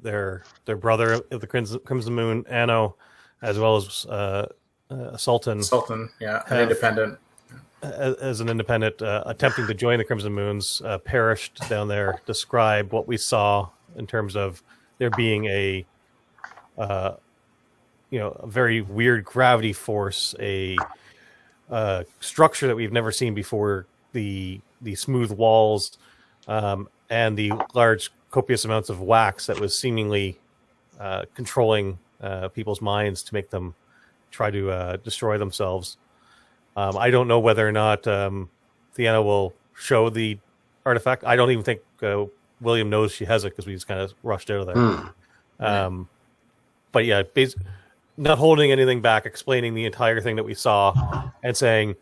their brother of the Crimson Moon, Anno, as well as Sultan, Yeah, an independent. as an independent, attempting to join the Crimson Moons, perished down there. Describe what we saw in terms of there being a very weird gravity force, a structure that we've never seen before, the smooth walls, and the large copious amounts of wax that was seemingly controlling people's minds to make them try to destroy themselves. I don't know whether or not Theana will show the artifact. I don't even think William knows she has it because we just kind of rushed out of there. But yeah, not holding anything back, explaining the entire thing that we saw and saying,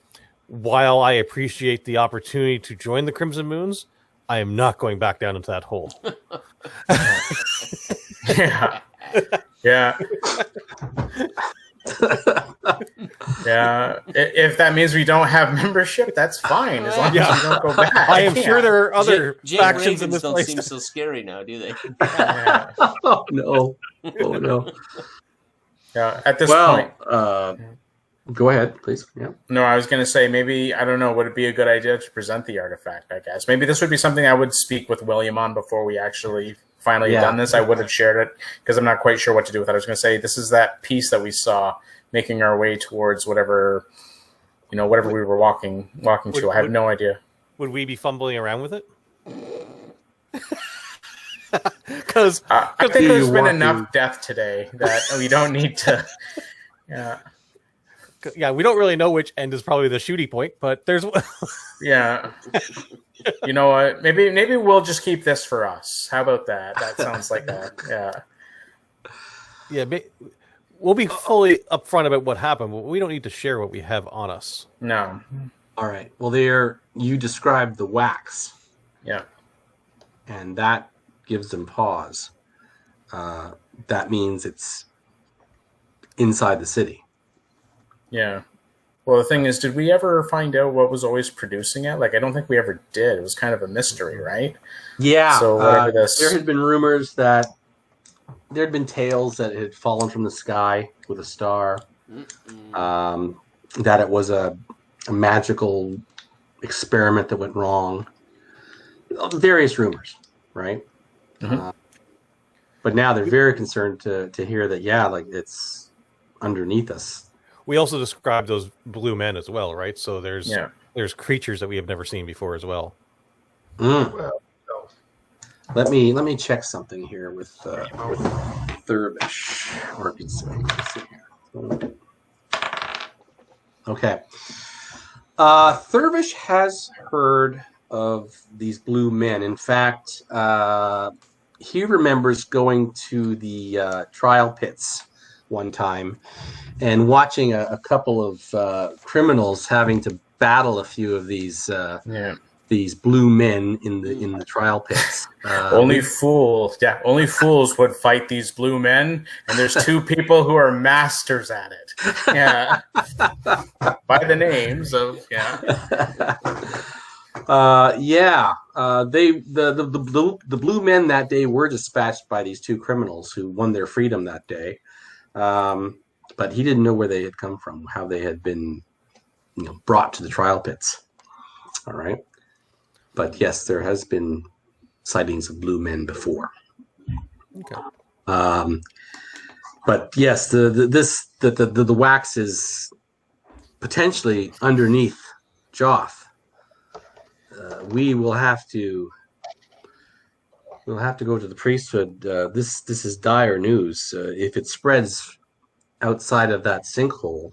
while I appreciate the opportunity to join the Crimson Moons, I am not going back down into that hole. Yeah. Yeah. Yeah. If that means we don't have membership, that's fine. As long as we don't go back. I am sure there are other Jay factions Ravens in this don't place. seem so scary now, do they? Yeah. Oh no! Oh no! Yeah. At this point. Go ahead, please. Yeah. No, I was going to say maybe, I don't know, would it be a good idea to present the artifact, I guess? Maybe this would be something I would speak with William on before we actually finally done this. I would have shared it because I'm not quite sure what to do with it. I was going to say, this is that piece that we saw making our way towards whatever we were walking to. I have no idea. Would we be fumbling around with it? Because I think there's been enough death today that we don't need to. Yeah, we don't really know which end is probably the shooting point, but there's. Yeah. You know what? Maybe we'll just keep this for us. How about that? That sounds like that. Yeah. Yeah, we'll be fully upfront about what happened, but we don't need to share what we have on us. No. All right. Well, there you described the wax. Yeah. And that gives them pause. That means it's inside the city. Yeah. Well, the thing is, did we ever find out what was always producing it? Like, I don't think we ever did. It was kind of a mystery, right? Yeah. So whatever this... There had been rumors that there had been tales that it had fallen from the sky with a star. That it was a magical experiment that went wrong. Various rumors, right? Mm-hmm. But now they're very concerned to hear that, like it's underneath us. We also described those blue men as well, right? So there's creatures that we have never seen before as well. Well, Let me check something here with Thurbish. Or let's see here. Okay. Thurbish has heard of these blue men. In fact, he remembers going to the trial pits one time and watching a couple of criminals having to battle a few of these blue men in the trial pits. Only fools would fight these blue men, and there's two people who are masters at it. Yeah, by the names of the blue men that day were dispatched by these two criminals who won their freedom that day. But he didn't know where they had come from, how they had been, brought to the trial pits. All right. But yes, there has been sightings of blue men before. Okay. But yes, the wax is potentially underneath Joth. We'll have to go to the priesthood. This is dire news. If it spreads outside of that sinkhole,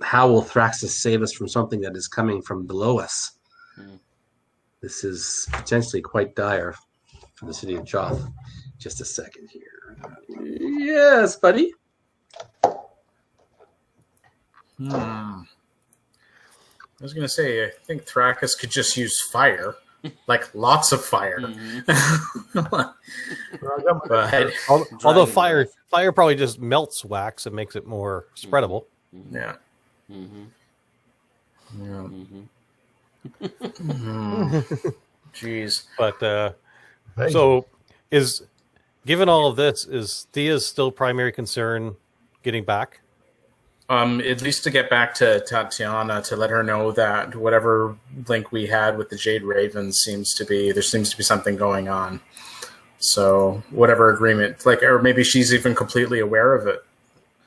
how will Thraxus save us from something that is coming from below us? This is potentially quite dire for the city of Joth. Just a second here. Yes, buddy. I was going to say, I think Thraxus could just use fire. Like lots of fire. But, although fire probably just melts wax and makes it more spreadable. Yeah. Jeez. But so given all of this, is Thea's still primary concern getting back? At least to get back to Tatiana, to let her know that whatever link we had with the Jade Ravens seems to be something going on. So whatever agreement, or maybe she's even completely aware of it.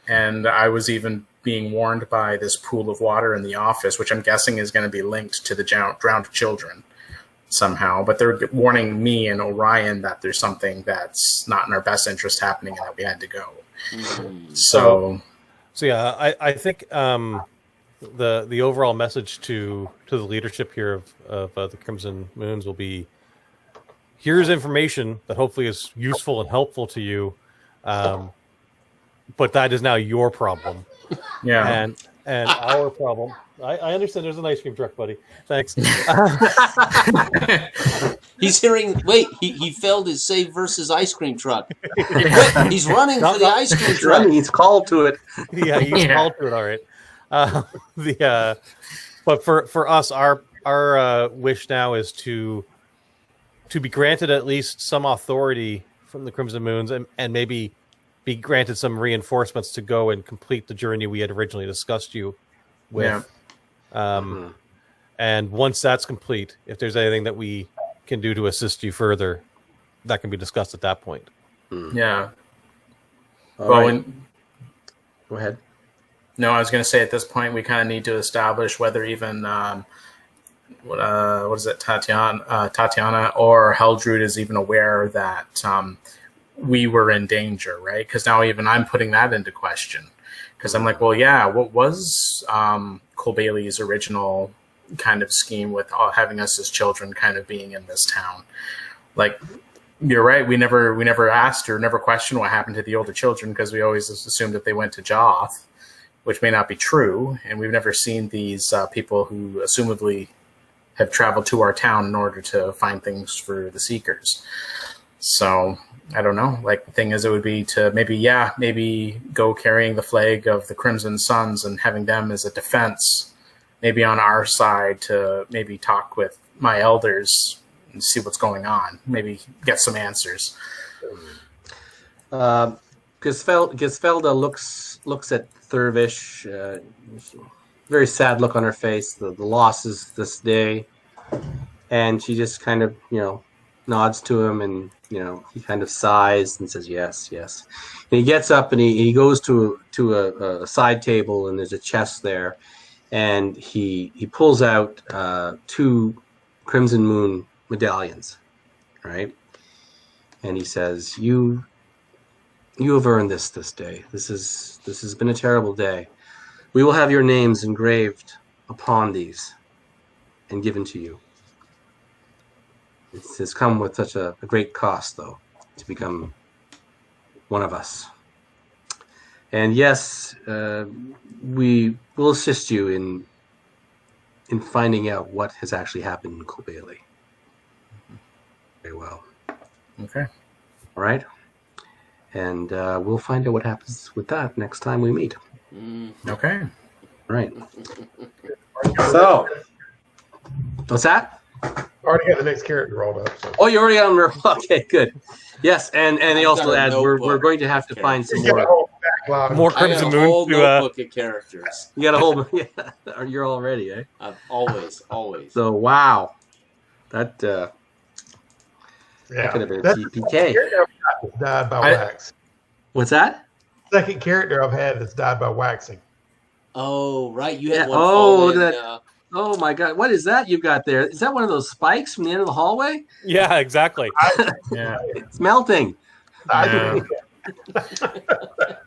And I was even being warned by this pool of water in the office, which I'm guessing is going to be linked to the drowned children somehow. But they're warning me and Orion that there's something that's not in our best interest happening and that we had to go. So yeah, I think the overall message to the leadership here of the Crimson Moons will be: here's information that hopefully is useful and helpful to you, but that is now your problem. Yeah, and our problem. I understand. There's an ice cream truck, buddy. Thanks. He's hearing. Wait, he failed his save versus ice cream truck. Wait, he's running for the ice cream truck. He's called to it. Yeah, he's called to it. All right. But for us, our wish now is to be granted at least some authority from the Crimson Moons, and maybe be granted some reinforcements to go and complete the journey we had originally discussed you with. Yeah. And once that's complete, if there's anything that we can do to assist you further, that can be discussed at that point. Yeah. Go ahead. No, I was going to say at this point we kind of need to establish whether even what is it, Tatiana or Heldrud is even aware that we were in danger, right? Because now even I'm putting that into question. Because I'm like, well, yeah, what was Cole Bailey's original kind of scheme with having us as children kind of being in this town? Like, you're right. We never asked or never questioned what happened to the older children because we always assumed that they went to Joth. which may not be true, and we've never seen these people who assumably have traveled to our town in order to find things for the Seekers. So I don't know. Like, the thing is, it would be to maybe go carrying the flag of the Crimson Suns and having them as a defense, maybe on our side, to maybe talk with my elders and see what's going on. Maybe get some answers. Gisfelda looks at Thurvish, very sad look on her face. The losses this day, and she just kind of nods to him, and he kind of sighs and says yes. And he gets up and he goes to a side table, and there's a chest there, and he pulls out 2 Crimson Moon medallions, right? And he says, You have earned this day. This has been a terrible day. We will have your names engraved upon these and given to you. It has come with such a great cost, though, to become one of us. And yes, we will assist you in finding out what has actually happened in Kobeli. Very well. Okay. All right. And we'll find out what happens with that next time we meet. Okay. Right. So, what's that? Already got the next character rolled up. So. Oh, you already on there. Okay, good. Yes, and they also add we're going to have to find some more Crimson Moon whole notebook of characters. You got a whole. Yeah, you're all ready, eh? Always. So wow, that yeah, could have been a TPK. Died by wax. What's that? Second character I've had that's died by waxing. Oh, right. You had one. Oh, look at that. Oh my God! What is that you've got there? Is that one of those spikes from the end of the hallway? Yeah, exactly. Yeah, it's melting.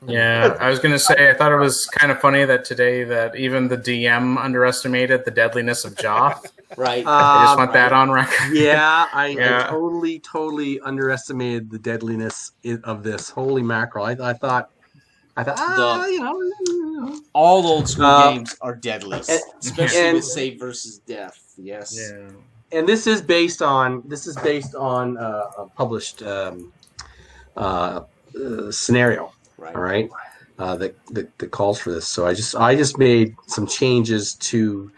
Yeah, I was gonna say, I thought it was kind of funny that today that even the DM underestimated the deadliness of Joth. Right. I just want that on record. Yeah, I totally underestimated the deadliness of this. Holy mackerel! I thought, all old school games are deadly, especially with save versus death. Yes. Yeah. And this is based on a published scenario. Right. All right. That calls for this. So I just made some changes to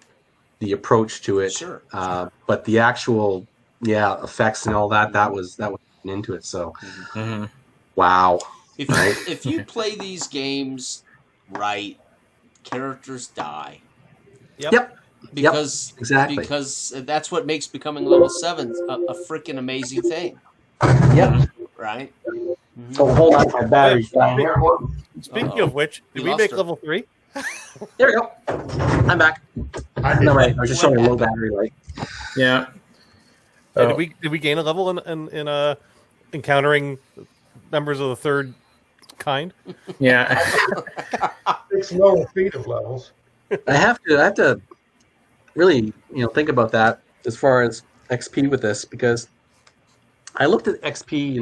the approach to it. Sure. But the actual effects and all that was into it. So wow. If you play these games right, characters die. Yep. Because exactly. Because that's what makes becoming level 7 a freaking amazing thing. Yep. Right. So hold on, my battery's down here. Speaking of which, did we make level 3? There we go. I'm back. I was just showing a low battery light. Yeah. Did we gain a level in encountering members of the third kind? Yeah. 6 lower feet of levels. I have to really think about that as far as XP with this, because I looked at XP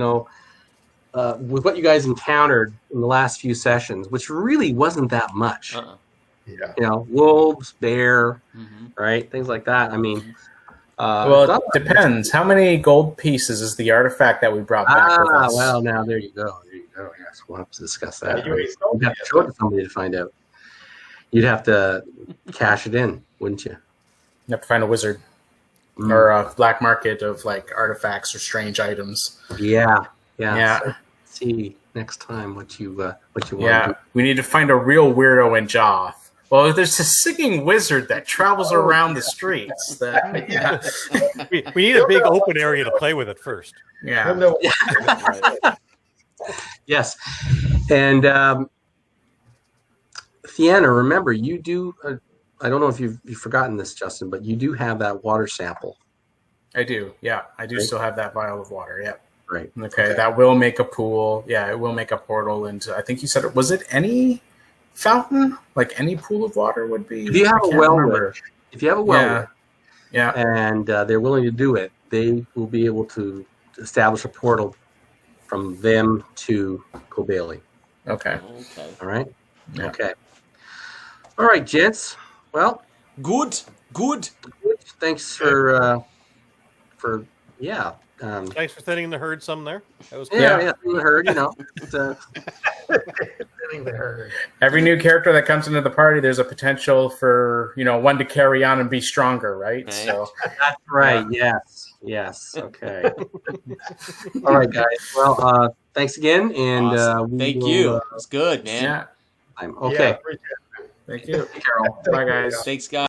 with what you guys encountered in the last few sessions, which really wasn't that much. Yeah. Wolves, bear, right, things like that. I mean, well, it depends. How many gold pieces is the artifact that we brought back with us? Well, now there you go. Yes, we'll have to discuss that. You You'd have to show it to somebody to find out. You'd have to cash it in, wouldn't you? You have to find a wizard or a black market of like artifacts or strange items. Yeah. Yeah. So, see next time what you want. Yeah, we need to find a real weirdo in Joth. Well, there's a singing wizard that travels around the streets. We need a big open area to play with it first. Yeah. Yes, and Theana, remember you do. I don't know if you've forgotten this, Justin, but you do have that water sample. I do. Yeah, I do still have that vial of water. Yeah. Right. Okay, that will make a pool. Yeah, it will make a portal into. I think you said it. Was it any fountain? Like any pool of water would be. If you have a well, yeah, and they're willing to do it, they will be able to establish a portal from them to Kobeli. Okay. All right. Yeah. Okay. All right, gents. Well, Good. thanks for yeah. Thanks for thinning the herd some there. That was Yeah, we heard, It's, Thinning the herd. Every new character that comes into the party, there's a potential for one to carry on and be stronger, right? Right. So that's right. Yes. Okay. All right, guys. Well, thanks again, and Awesome. Thank you. It's good, man. yeah, okay. Appreciate it. thank you, Carol. Bye, guys. Thanks, guys.